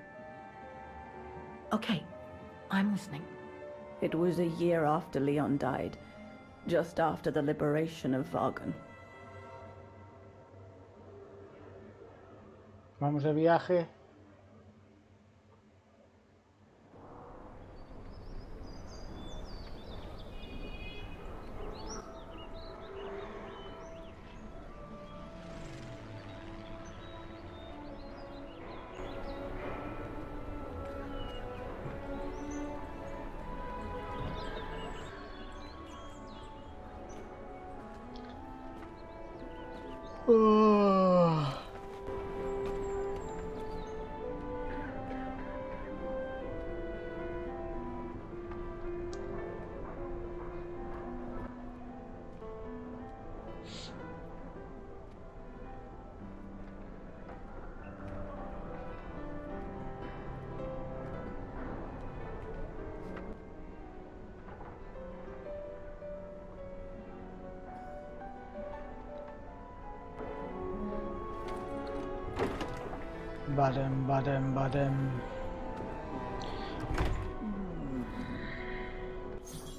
S2: Okay, I'm listening.
S8: It was a year after Leon died, just after the liberation of Vagan.
S1: Vamos de viaje. Badem.